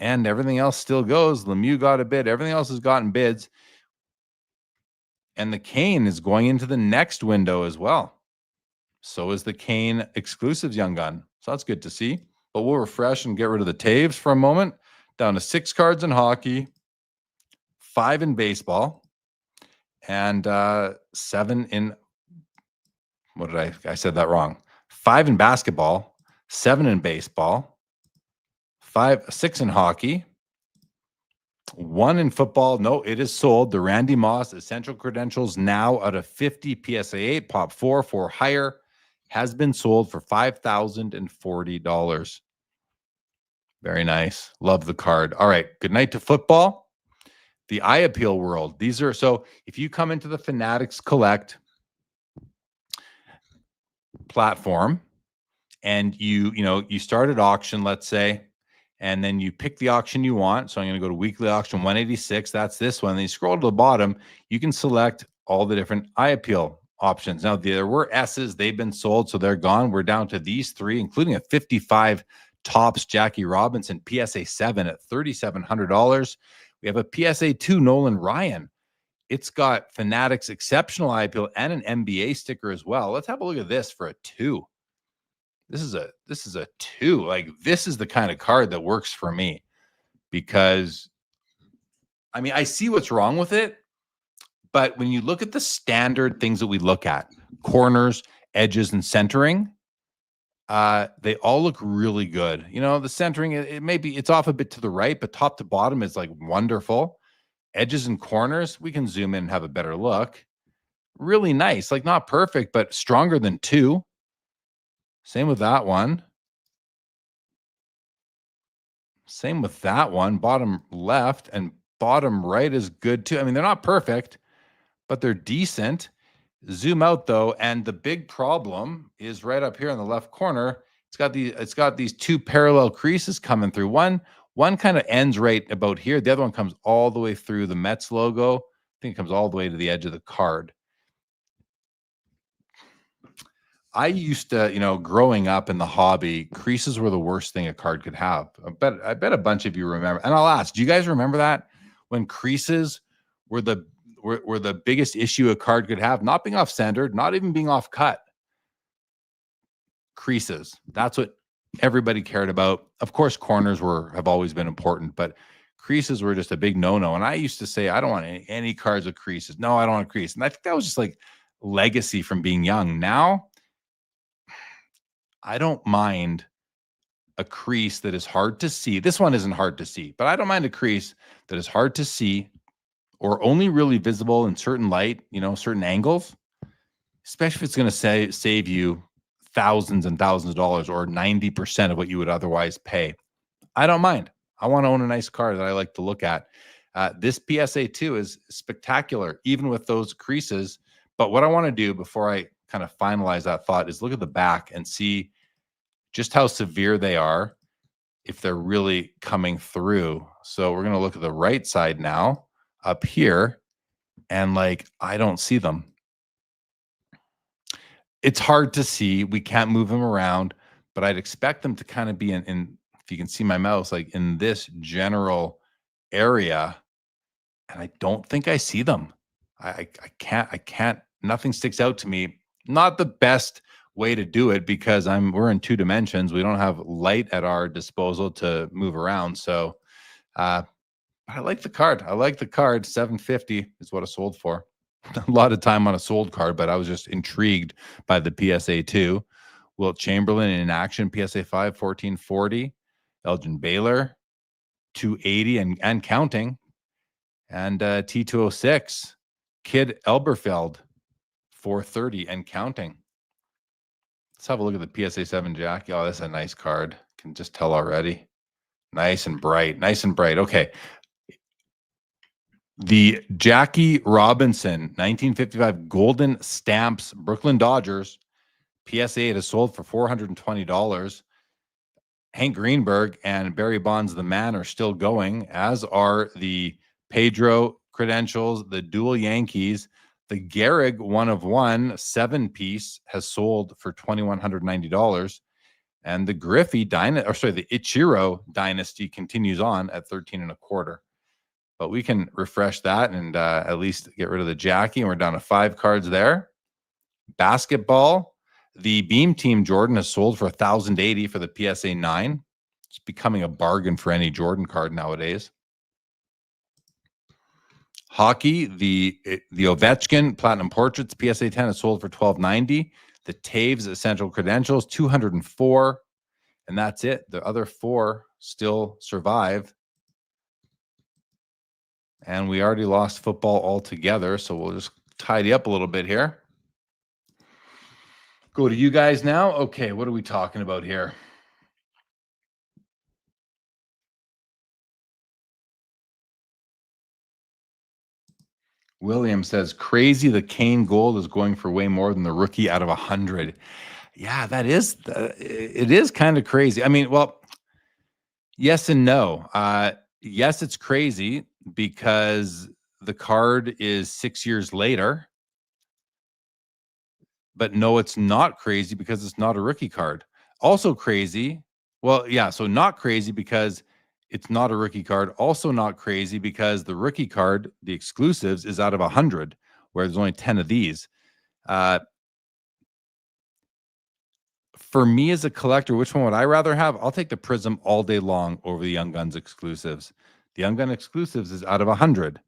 And everything else still goes. Lemieux got a bid. Everything else has gotten bids. And the Kane is going into the next window as well. So is the Kane exclusives Young Gun. So that's good to see. But we'll refresh and get rid of the Taves for a moment. Down to 6 cards in hockey, 5 in baseball, and 7 in, what did I said that wrong. 5 in basketball, 7 in baseball, 6 in hockey, 1 in football. No, it is sold. The Randy Moss Essential Credentials now out of 50 PSA 8, Pop 4 for hire, has been sold for $5,040. Very nice. Love the card. All right. Good night to football. The Eye Appeal world. These are, so if you come into the Fanatics Collect platform and you start at auction, let's say, and then you pick the auction you want. So I'm going to go to weekly auction 186. That's this one. Then you scroll to the bottom, you can select all the different Eye Appeal options. Now, there were S's. They've been sold, so they're gone. We're down to these 3, including a 55 Topps Jackie Robinson PSA 7 at $3,700. We have a PSA 2 Nolan Ryan. It's got Fanatics Exceptional Eye Appeal and an NBA sticker as well. Let's have a look at this for a 2. This is a 2. Like, this is the kind of card that works for me, because I mean, I see what's wrong with it, but when you look at the standard things that we look at, corners, edges, and centering, they all look really good. You know, the centering, it's off a bit to the right, but top to bottom is like wonderful. Edges and corners, we can zoom in and have a better look. Really nice. Like, not perfect, but stronger than 2. Same with that one. Same with that one. Bottom left and bottom right is good too. I mean, they're not perfect, but they're decent. Zoom out though, and the big problem is right up here in the left corner. It's got these 2 parallel creases coming through. One kind of ends right about here. The other one comes all the way through the Mets logo. I think it comes all the way to the edge of the card. I used to, growing up in the hobby, creases were the worst thing a card could have. I bet a bunch of you remember. And I'll ask, do you guys remember that? When creases were the biggest issue a card could have? Not being off-centered, not even being off-cut. Creases. That's what everybody cared about. Of course, corners have always been important, but creases were just a big no-no. And I used to say, I don't want any cards with creases. No, I don't want a crease. And I think that was just like legacy from being young. Now, I don't mind a crease that is hard to see. This one isn't hard to see, but I don't mind a crease that is hard to see or only really visible in certain light, certain angles, especially if it's going to save you thousands and thousands of dollars or 90% of what you would otherwise pay. I don't mind. I want to own a nice car that I like to look at. This PSA 2 is spectacular, even with those creases. But what I want to do before I kind of finalize that thought is look at the back and see just how severe they are, if they're really coming through. So we're going to look at the right side now up here, and like, I don't see them. It's hard to see. We can't move them around, but I'd expect them to kind of be in if you can see my mouse, like in this general area. And I don't think I see them. I can't, nothing sticks out to me. Not the best way to do it because we're in 2 dimensions. We don't have light at our disposal to move around. So I like the card. I like the card. $750 is what it sold for. A lot of time on a sold card, but I was just intrigued by the PSA 2. Wilt Chamberlain in action, PSA 5, 1440. Elgin Baylor, 280 and counting. And T206, Kid Elberfeld, 430 and counting. Let's have a look at the PSA 7 Jackie. Oh, that's a nice card. Can just tell already. Nice and bright. Nice and bright. Okay. The Jackie Robinson 1955 Golden Stamps Brooklyn Dodgers PSA 8 is sold for $420. Hank Greenberg and Barry Bonds the Man are still going, as are the Pedro credentials, the dual Yankees. The Gehrig 1 of 1 7-piece has sold for $2,190. And the Griffey the Ichiro dynasty continues on at 13 and a quarter. But we can refresh that and at least get rid of the Jackie. And we're down to 5 cards there. Basketball, the Beam Team Jordan has sold for $1,080 for the PSA 9. It's becoming a bargain for any Jordan card nowadays. Hockey, the Ovechkin Platinum Portraits PSA 10 is sold for $1,290. The Taves Essential Credentials, $204. And that's it. The other 4 still survive. And we already lost football altogether, so we'll just tidy up a little bit here. Go to you guys now. Okay, what are we talking about here? William says, crazy the Kane Gold is going for way more than the rookie out of 100. Yeah, that is, it is kind of crazy. I mean, well, yes and no. Yes, it's crazy because the card is 6 years later. But no, it's not crazy because it's not a rookie card. Also crazy. Well, yeah, so not crazy because it's not a rookie card. Also not crazy because the rookie card, the exclusives, is out of 100, where there's only 10 of these. For me as a collector, which one would I rather have? I'll take the Prism all day long over the Young Guns exclusives. The Young Gun exclusives is out of 100.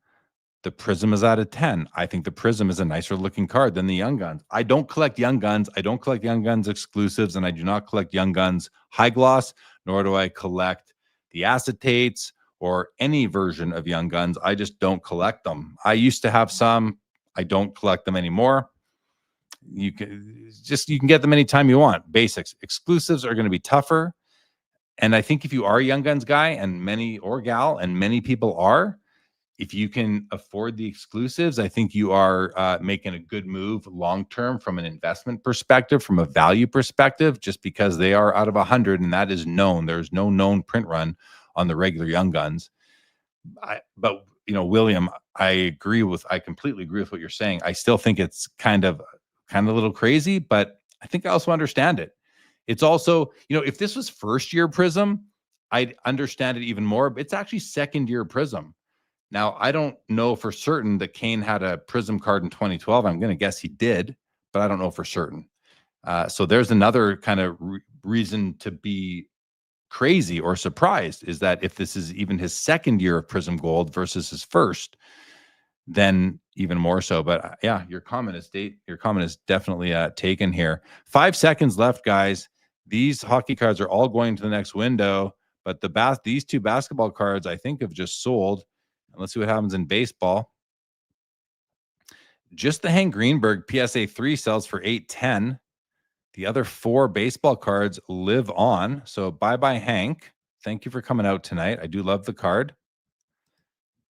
The Prism is out of 10. I think the Prism is a nicer looking card than the Young Guns. I don't collect Young Guns. I don't collect Young Guns exclusives, and I do not collect Young Guns high gloss, nor do I collect the acetates or any version of Young Guns. I just don't collect them. I used to have some. I don't collect them anymore. You can get them anytime you want. Basics. Exclusives are going to be tougher. And I think if you are a Young Guns guy, and many or gal, and many people are, if you can afford the exclusives, I think you are making a good move long-term from an investment perspective, from a value perspective, just because they are out of 100, and that is known. There's no known print run on the regular Young Guns. But William, I completely agree with what you're saying. I still think it's kind of a little crazy, but I think I also understand it. It's also, if this was first year Prism, I'd understand it even more, but it's actually second year Prism. Now, I don't know for certain that Kane had a Prism card in 2012. I'm going to guess he did, but I don't know for certain. So there's another kind of reason to be crazy or surprised, is that if this is even his second year of Prism Gold versus his first, then even more so. But yeah, your comment is definitely taken here. 5 seconds left, guys. These hockey cards are all going to the next window, but these 2 basketball cards I think have just sold. Let's see what happens in baseball. Just the Hank Greenberg PSA 3 sells for $810. The other 4 baseball cards live on. So bye-bye, Hank. Thank you for coming out tonight. I do love the card.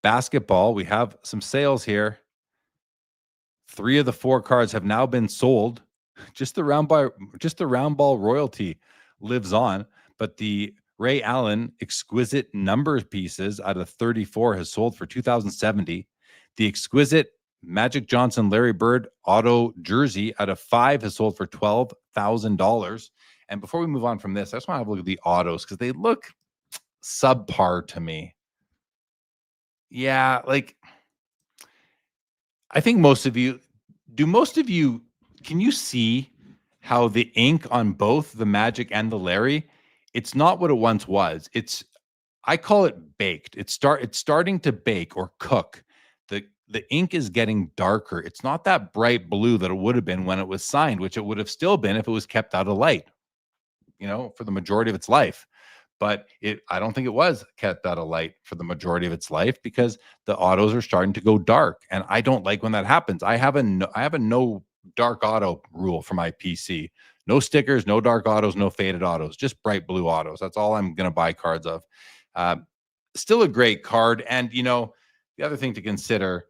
basketball, we have some sales here. 3 of the 4 cards have now been sold. Just the round ball royalty lives on, but the Ray Allen exquisite number pieces out of 34 has sold for $2,070. The exquisite Magic Johnson Larry Bird auto jersey out of 5 has sold for $12,000. And before we move on from this, I just want to have a look at the autos because they look subpar to me. Yeah, like I think most of you, can you see how the ink on both the Magic and the Larry, it's not what it once was. I call it baked. It's starting to bake or cook. The ink is getting darker. It's not that bright blue that it would have been when it was signed, which it would have still been if it was kept out of light, for the majority of its life. But I don't think it was kept out of light for the majority of its life because the autos are starting to go dark, and I don't like when that happens. I have a no dark auto rule for my PC. No stickers, no dark autos, no faded autos, just bright blue autos. That's all I'm going to buy cards of. Still a great card, and the other thing to consider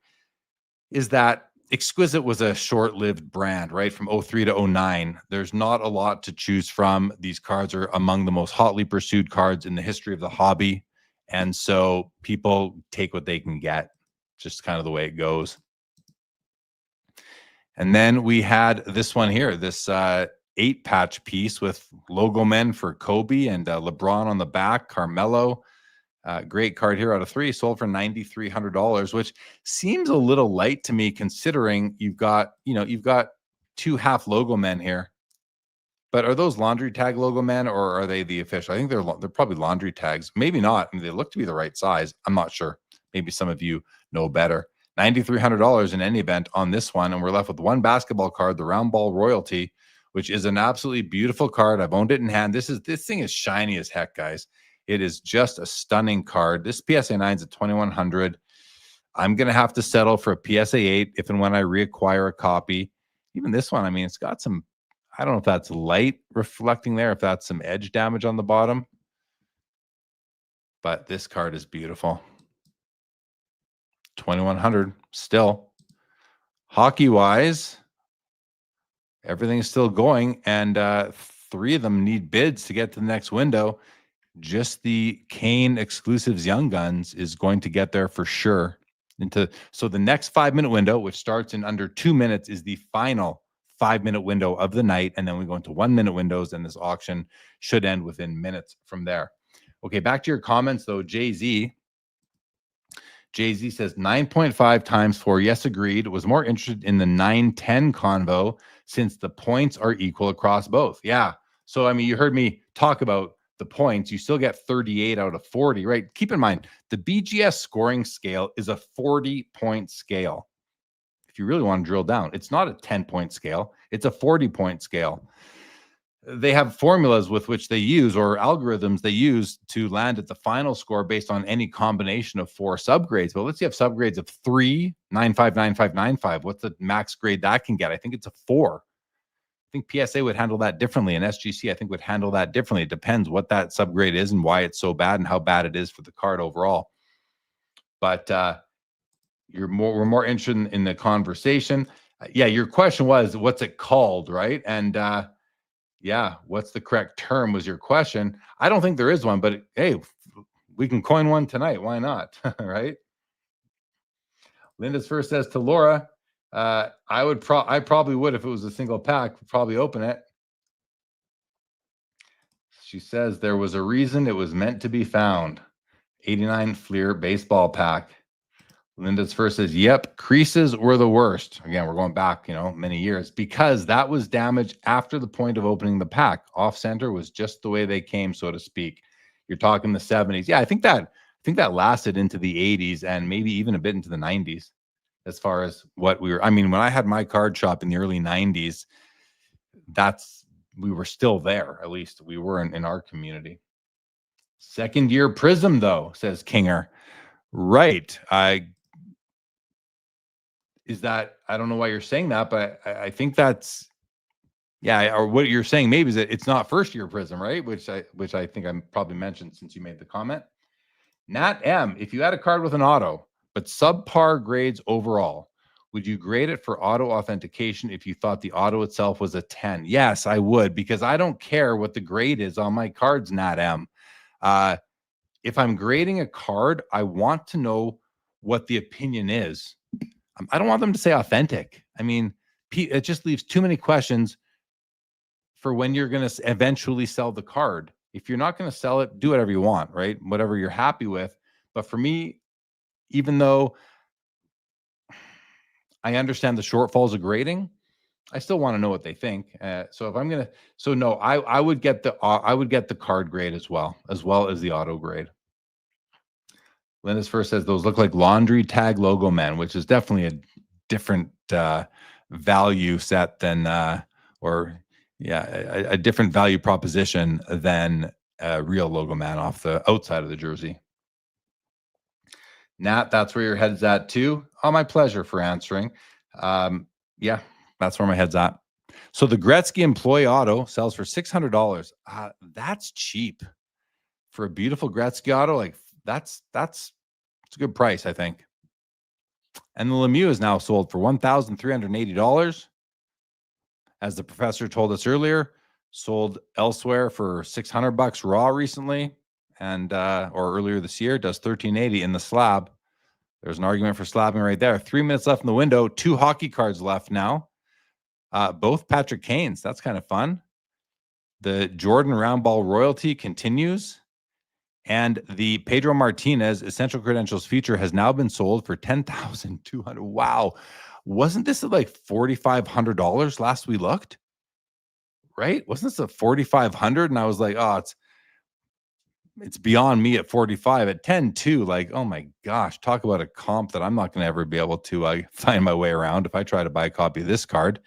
is that Exquisite was a short-lived brand, right? From 03 to 09. There's not a lot to choose from. These cards are among the most hotly pursued cards in the history of the hobby. And so people take what they can get. Just kind of the way it goes. And then we had this one here, this 8-patch piece with logo men for Kobe and LeBron on the back, Carmelo. Great card here out of 3, sold for $9,300, which seems a little light to me considering you've got 2 half logo men here. But are those laundry tag logo men or are they the official? I think they're probably laundry tags. Maybe not. I mean, they look to be the right size. I'm not sure. Maybe some of you know better. $9,300 in any event on this one, and we're left with one basketball card, the round ball royalty, which is an absolutely beautiful card. I've owned it in hand. This thing is shiny as heck, guys. It is just a stunning card. This PSA 9 is at $2,100. I'm going to have to settle for a PSA 8 if and when I reacquire a copy. Even this one, I mean, it's got some, I don't know if that's light reflecting there, if that's some edge damage on the bottom. But this card is beautiful. $2,100 still. Hockey-wise, everything's still going, and 3 of them need bids to get to the next window. Just the Kane exclusives Young Guns is going to get there for sure. So the next 5-minute window, which starts in under 2 minutes, is the final 5-minute window of the night. And then we go into 1-minute windows, and this auction should end within minutes from there. Okay, back to your comments, though. Jay-Z says 9.5 times 4. Yes, agreed. Was more interested in the 9-10 convo since the points are equal across both. Yeah. So, I mean, you heard me talk about the points. You still get 38 out of 40, right? Keep in mind, the BGS scoring scale is a 40-point scale. If you really want to drill down, it's not a 10-point scale. It's a 40-point scale. They have formulas with which they use, or algorithms they use to land at the final score based on any combination of 4 subgrades. But let's say you have subgrades of 3, 9.5, 9.5, 9.5. What's the max grade that can get? I think it's a 4. I think PSA would handle that differently, and SGC I think would handle that differently. It depends what that subgrade is and why it's so bad and how bad it is for the card overall. But we're more interested in the conversation. Yeah, your question was, what's it called, right? And yeah, what's the correct term was your question. I don't think there is one, but hey, we can coin one tonight. Why not? Right? Linda's first says to Laura, I probably would, if it was a single pack, probably open it. She says there was a reason it was meant to be found. 89 Fleer baseball pack. Linda's first says, yep, creases were the worst. Again, we're going back, many years, because that was damage after the point of opening the pack. Off center was just the way they came, so to speak. You're talking the 70s. Yeah, I think that lasted into the 80s and maybe even a bit into the 90s. As far as what when I had my card shop in the early 90s, we were still there. At least we were in our community. Second year Prism, though, says Kinger. Right. I don't know why you're saying that, but I think that's, yeah, or what you're saying maybe is that it's not first year Prism, right? Which I think I probably mentioned since you made the comment. Nat M, if you had a card with an auto, but subpar grades overall. Would you grade it for auto authentication if you thought the auto itself was a 10? Yes, I would, because I don't care what the grade is on my cards, Nat M. If I'm grading a card, I want to know what the opinion is. I don't want them to say authentic. I mean, it just leaves too many questions for when you're going to eventually sell the card. If you're not going to sell it, do whatever you want, right? Whatever you're happy with. But for me, even though I understand the shortfalls of grading, I still want to know what they think. So if I'm gonna, so no, I would get the card grade as well as the auto grade. Linda's first says those look like laundry tag logo men, which is definitely a different value set than a different value proposition than a real logo man off the outside of the jersey. Nat, that's where your head's at too. Oh, my pleasure for answering. Yeah, that's where my head's at. So the Gretzky employee auto sells for $600. That's cheap for a beautiful Gretzky auto. Like it's a good price, I think. And the Lemieux is now sold for $1,380. As the professor told us earlier, sold elsewhere for $600 raw recently, and or earlier this year. Does $1,380 in the slab. There's an argument for slabbing right there. 3 minutes left in the window. 2 hockey cards left now. Both Patrick Kane's. That's kind of fun. The Jordan Roundball royalty continues. And the Pedro Martinez Essential Credentials feature has now been sold for $10,200. Wow. Wasn't this at like $4,500 last we looked? Right? Wasn't this at $4,500? And I was like, oh, it's beyond me at 45 at 10-2. Like, oh my gosh, talk about a comp that I'm not going to ever be able to find my way around if I try to buy a copy of this card.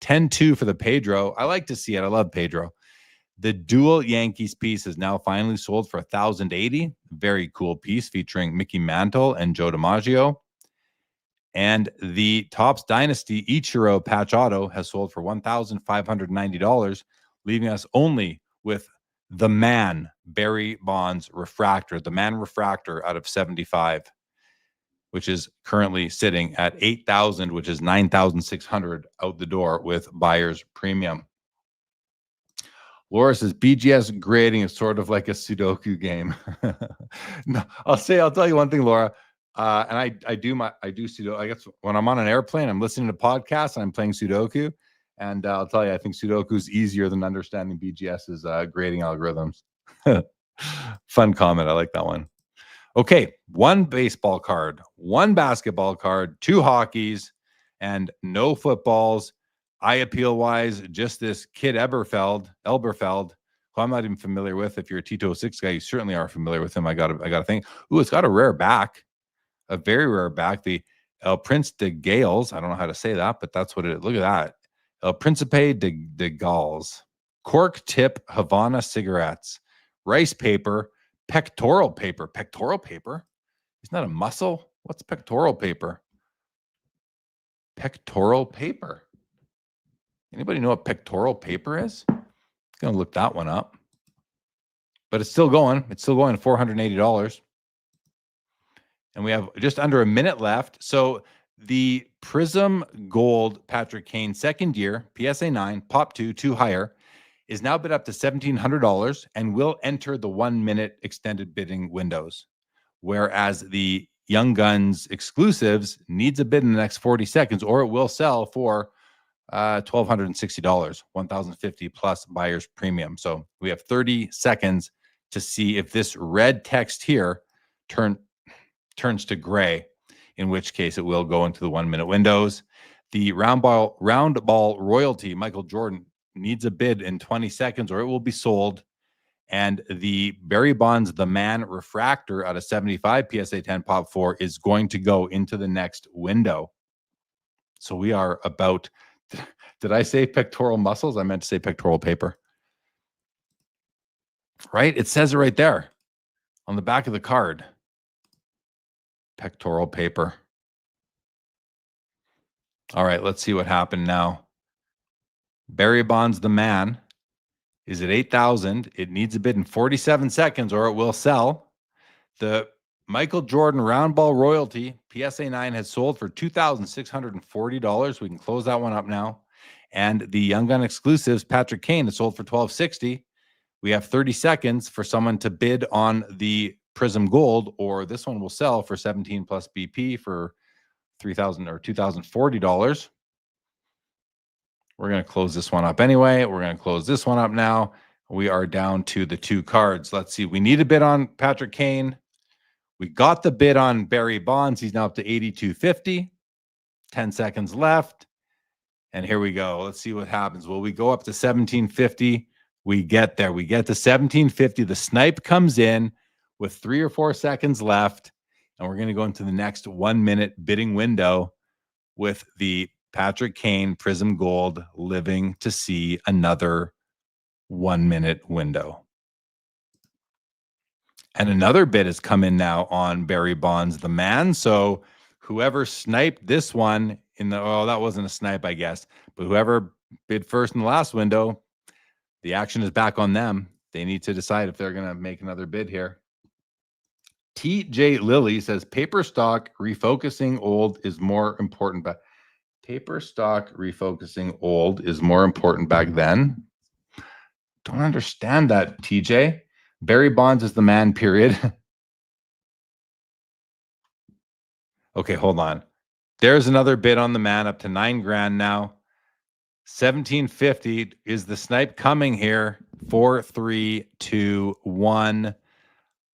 10-2 for the Pedro. I like to see it. I love Pedro. The dual Yankees piece is now finally sold for $1,080. Very cool piece featuring Mickey Mantle and Joe DiMaggio. And the Topps Dynasty Ichiro patch auto has sold for $1,590, leaving us only with the Man Barry Bonds refractor, the Man refractor out of 75, which is currently sitting at $8,000, which is $9,600 out the door with buyer's premium. Laura says BGS grading is sort of like a Sudoku game. No, I'll tell you one thing, Laura. And I do Sudoku. I guess when I'm on an airplane, I'm listening to podcasts and I'm playing Sudoku. And I'll tell you, I think Sudoku is easier than understanding BGS's grading algorithms. Fun comment. I like that one. Okay, 1 baseball card, 1 basketball card, 2 hockeys, and no footballs. Eye appeal wise, just this kid Elberfeld, who I'm not even familiar with. If you're a Tito 6 guy, you certainly are familiar with him. I gotta think. Ooh, it's got a rare back, a very rare back. The El Prince de Gales. I don't know how to say that, but that's what it is. Look at that. El Principe de Gales. Cork tip Havana cigarettes. Rice paper. Pectoral paper. Pectoral paper? Isn't that a muscle? What's pectoral paper? Pectoral paper. Anybody know what pectoral paper is? I'm going to look that one up. But it's still going. It's still going at $480. And we have just under a minute left. So the Prism Gold Patrick Kane second year, PSA 9, Pop 2, 2 higher, is now bid up to $1,700 and will enter the 1 minute extended bidding windows. Whereas the Young Guns exclusives needs a bid in the next 40 seconds or it will sell for $1,260, $1,050 plus buyer's premium. So we have 30 seconds to see if this red text here turns to gray, in which case it will go into the 1 minute windows. The round ball royalty, Michael Jordan, needs a bid in 20 seconds or it will be sold. And the Barry Bonds, the Man refractor out of 75 PSA 10 Pop 4 is going to go into the next window. So we are about, did I say pectoral muscles? I meant to say pectoral paper. Right? It says it right there on the back of the card. Pectoral paper. All right, let's see what happened now. Barry Bonds, the Man, is at $8,000. It needs a bid in 47 seconds or it will sell. The Michael Jordan round ball royalty PSA 9 has sold for $2,640. We can close that one up now. And the Young Gun exclusives Patrick Kane has sold for $1,260. We have 30 seconds for someone to bid on the Prism Gold, or this one will sell for 17 plus BP for $3,000 or $2,040. We're going to close this one up anyway. We're going to close this one up now. We are down to the 2 cards. Let's see. We need a bid on Patrick Kane. We got the bid on Barry Bonds. He's now up to 82.50. 10 seconds left. And here we go. Let's see what happens. Will we go up to 17.50? We get there. We get to 17.50. The snipe comes in with 3 or 4 seconds left. And we're going to go into the next 1 minute bidding window with the Patrick Kane Prism Gold living to see another 1 minute window. And another bid has come in now on Barry Bonds, the man. So whoever sniped this one in the, oh, that wasn't a snipe, I guess. But whoever bid first in the last window, the action is back on them. They need to decide if they're going to make another bid here. TJ Lilly says paper stock refocusing old is more important. But paper stock refocusing old is more important back then. Don't understand that, TJ. Barry Bonds is the man, period. Okay, hold on. There's another bid on the man up to $9,000 now. 1750 is the snipe coming here. 4, 3, 2, 1.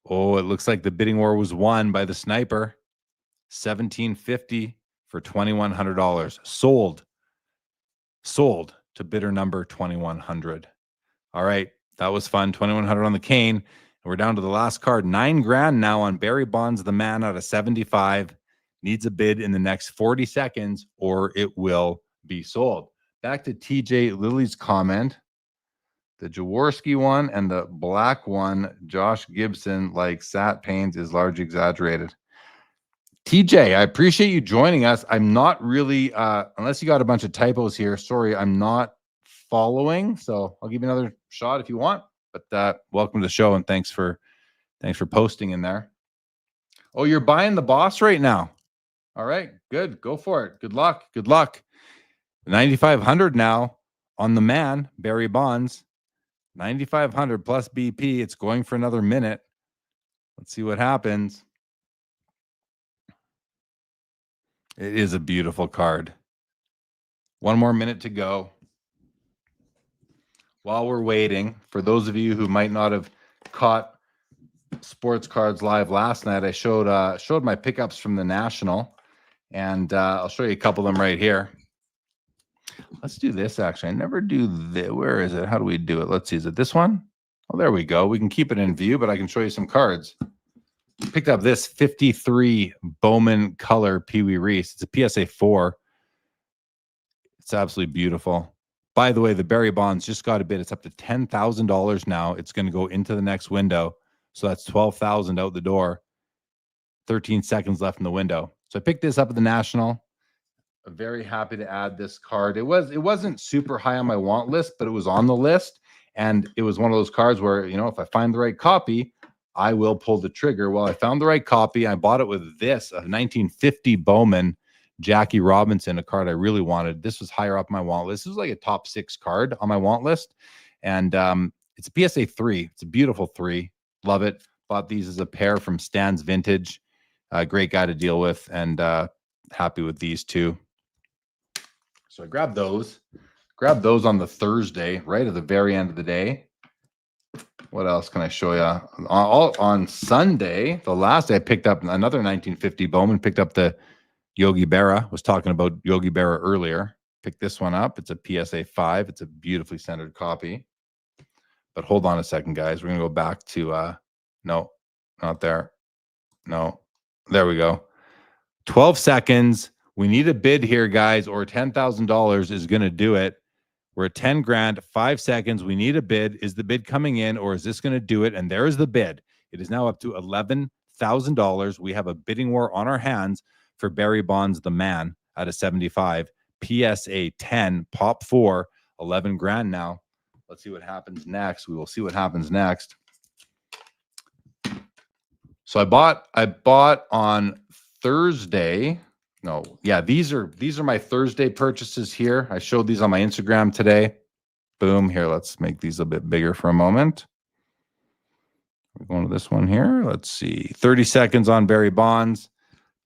Oh, it looks like the bidding war was won by the sniper. 1750 for $2,100. Sold to bidder number 2100. All right, that was fun. 2100 on the Kane. And we're down to the last card. $9,000 now on Barry Bonds, the man out of 75. Needs a bid in the next 40 seconds or it will be sold. Back to TJ Lilly's comment. The Jaworski one and the black one, Josh Gibson, like Sat Pains, is largely exaggerated. TJ, I appreciate you joining us. I'm not really, unless you got a bunch of typos here, sorry, I'm not following. So I'll give you another shot if you want. But welcome to the show and thanks for posting in there. Oh, you're buying the boss right now. All right, good. Go for it. Good luck. Good luck. 9,500 now on the man, Barry Bonds. 9,500 plus BP. It's going for another minute. Let's see what happens. It is a beautiful card. 1 more minute to go. While we're waiting, for those of you who might not have caught Sports Cards Live last night, I showed my pickups from the National. And I'll show you a couple of them right here. Let's do this, actually. I never do this. Where is it? How do we do it? Let's see. Is it this one? Oh, there we go. We can keep it in view, but I can show you some cards. Picked up this 53 Bowman color Pee Wee Reese. It's a PSA 4. It's absolutely beautiful. By the way, the Barry Bonds just got a bid. It's up to $10,000 now. It's going to go into the next window. So that's $12,000 out the door. 13 seconds left in the window. So I picked this up at the National. I'm very happy to add this card. It wasn't super high on my want list, but it was on the list. And it was one of those cards where, you know, if I find the right copy, I will pull the trigger. Well, I found the right copy. I bought it with this, a 1950 Bowman Jackie Robinson, a card I really wanted. This was higher up my want list. This was like a top 6 card on my want list. And it's a PSA 3. It's a beautiful 3. Love it. Bought these as a pair from Stan's Vintage. Great guy to deal with, and happy with these two. So I grabbed those. Grabbed those on the Thursday, right at the very end of the day. What else can I show you? On Sunday, the last day, I picked up another 1950 Bowman. Picked up the Yogi Berra. Was talking about Yogi Berra earlier. Picked this one up. It's a PSA 5. It's a beautifully centered copy. But hold on a second, guys. We're going to go back to, no, not there. No, there we go. 12 seconds. We need a bid here, guys, or $10,000 is going to do it. We're at 10 grand, 5 seconds. We need a bid. Is the bid coming in, or is this going to do it? And there is the bid. It is now up to $11,000. We have a bidding war on our hands for Barry Bonds, the man, out of 75. PSA 10, pop 4, 11 grand now. Let's see what happens next. We will see what happens next. So I bought on Thursday. No, yeah, these are my Thursday purchases here. I showed these on my Instagram today. Boom. Here, let's make these a bit bigger for a moment. We're going to this one here. Let's see. 30 seconds on Barry Bonds.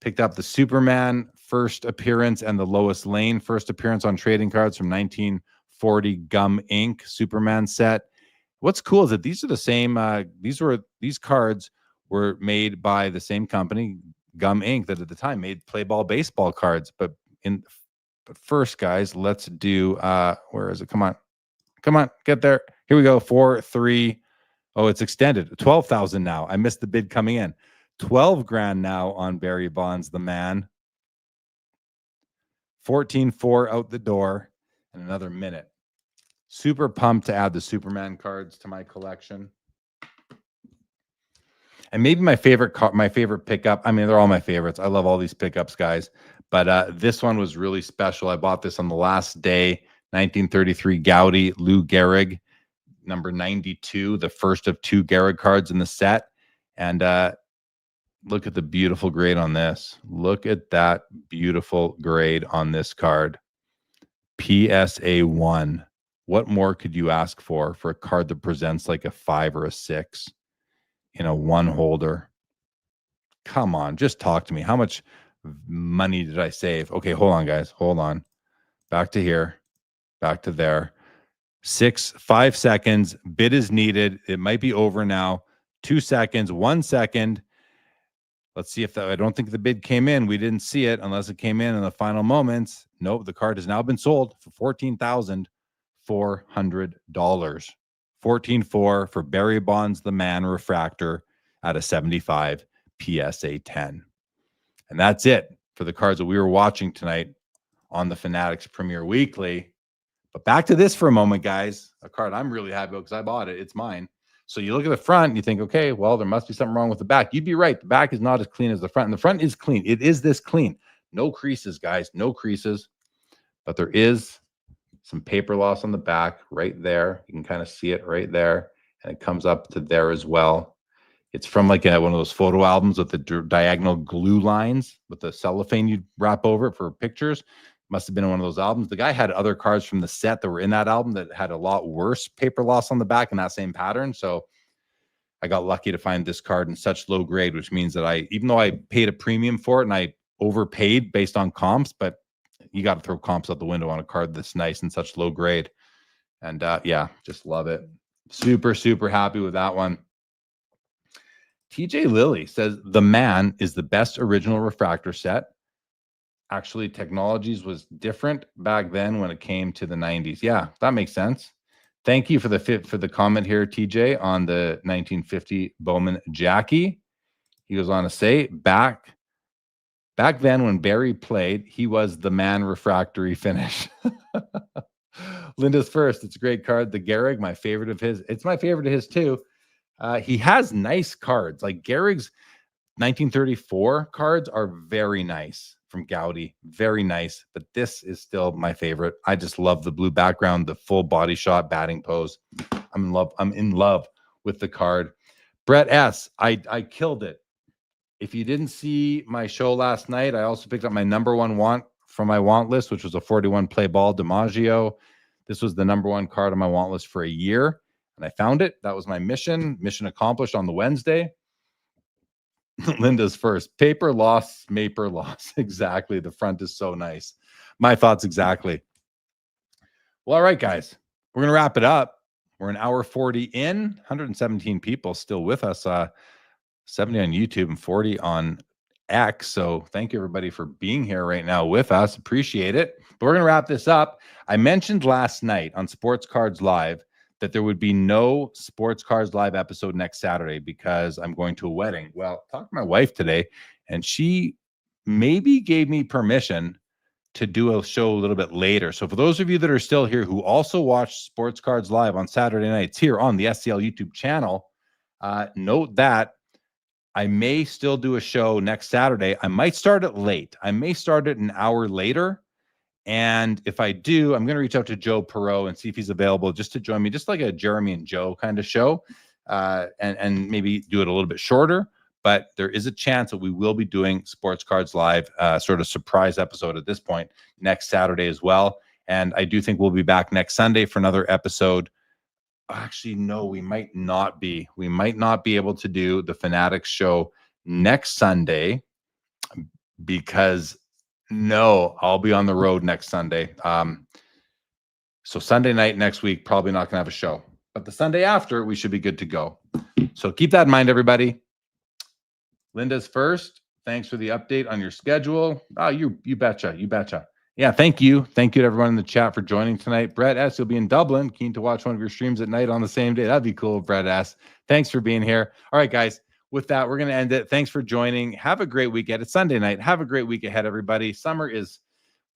Picked up the Superman first appearance and the Lois Lane first appearance on trading cards from 1940 Gum Inc. Superman set. What's cool is that these are the same. These cards were made by the same company, Gum Inc., that at the time made play ball baseball cards. But first, guys, let's do. Where is it? Come on, get there. Here we go. 4, 3. Oh, it's extended. 12,000 now. I missed the bid coming in. 12 grand now on Barry Bonds, the man. 14.4 out the door, and another minute. Super pumped to add the Superman cards to my collection. And maybe my favorite pickup. I mean, they're all my favorites. I love all these pickups, guys. But this one was really special. I bought this on the last day, 1933 Gaudy Lou Gehrig, number 92, the first of 2 Gehrig cards in the set. And look at the beautiful grade on this. Look at that beautiful grade on this card. PSA 1. What more could you ask for a card that presents like a 5 or a 6 in a 1 holder? Come on, just talk to me. How much money did I save? Okay, hold on, guys. Hold on. Back to here. Back to there. 5 seconds. Bid is needed. It might be over now. 2 seconds. 1 second. Let's see if that. I don't think the bid came in. We didn't see it unless it came in the final moments. Nope, the card has now been sold for $14,400. $14,400 for Barry Bonds, the man refractor at a 75 PSA 10. And that's it for the cards that we were watching tonight on the Fanatics Premier Weekly. But back to this for a moment, guys. A card I'm really happy about because I bought it. It's mine. So you look at the front and you think, okay, well, there must be something wrong with the back. You'd be right. The back is not as clean as the front. And the front is clean. It is this clean. No creases, guys. No creases. But there is some paper loss on the back right there. You can kind of see it right there. And it comes up to there as well. It's from like one of those photo albums with the diagonal glue lines with the cellophane you wrap over it for pictures. Must have been in one of those albums. The guy had other cards from the set that were in that album that had a lot worse paper loss on the back in that same pattern. So I got lucky to find this card in such low grade, which means that even though I paid a premium for it and I overpaid based on comps, but you got to throw comps out the window on a card that's nice and such low grade. And yeah, just love it. Super, super happy with that one. TJ Lilly says the man is the best original refractor set. Actually, technologies was different back then when it came to the 90s. Yeah, that makes sense. Thank you for the comment here, TJ, on the 1950 Bowman Jackie. He goes on to say, back then when Barry played, he was the man refractory finish. Linda's first. It's a great card. The Gehrig, my favorite of his. It's my favorite of his too. He has nice cards. Like Gehrig's 1934 cards are very nice from Gaudy. Very nice. But this is still my favorite. I just love the blue background, the full body shot batting pose. I'm in love with the card. Brett S. I killed it. If you didn't see my show last night, I also picked up my number one want from my want list, which was a 41 play ball DiMaggio. This was the number one card on my want list for a year. And I found it. That was my mission. Mission accomplished on the Wednesday. Linda's first. Paper loss. Exactly. The front is so nice. My thoughts exactly. Well, all right, guys. We're going to wrap it up. We're an hour 40 in. 117 people still with us. 70 on YouTube and 40 on X. So thank you, everybody, for being here right now with us. Appreciate it. But we're going to wrap this up. I mentioned last night on Sports Cards Live that there would be no Sports Cards Live episode next Saturday because I'm going to a wedding. Well, I talked to my wife today, and she maybe gave me permission to do a show a little bit later. So for those of you that are still here who also watch Sports Cards Live on Saturday nights here on the SCL YouTube channel, note that I may still do a show next Saturday. I might start it late. I may start it an hour later. And if I do, I'm going to reach out to Joe Perot and see if he's available just to join me, just like a Jeremy and Joe kind of show, and maybe do it a little bit shorter. but there is a chance that we will be doing Sports Cards Live, sort of surprise episode at this point, next Saturday as well. And I do think we'll be back next Sunday for another episode. Actually, no, we might not be. We might not be able to do the Fanatics show next Sunday because no, I'll be on the road next Sunday. So Sunday night next week, probably not going to have a show. But the Sunday after, we should be good to go. So keep that in mind, everybody. Linda's first. Thanks for the update on your schedule. Oh, you betcha. You betcha. Yeah, thank you. Thank you to everyone in the chat for joining tonight. Brett S. You'll be in Dublin. Keen to watch one of your streams at night on the same day. That'd be cool, Brett S. Thanks for being here. All right, guys. With that, we're going to end it. Thanks for joining. Have a great weekend. It's Sunday night. Have a great week ahead, everybody.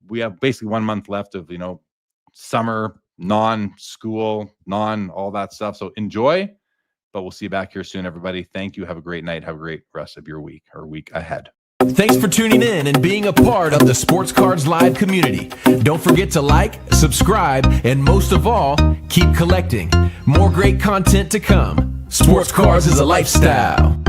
We have basically 1 month left of, summer, non-school, all that stuff. So enjoy, but we'll see you back here soon, everybody. Thank you. Have a great night. Have a great rest of your week or week ahead. Thanks for tuning in and being a part of the Sports Cards Live community. Don't forget to like, subscribe, and most of all, keep collecting. More great content to come. Sports Cards is a lifestyle.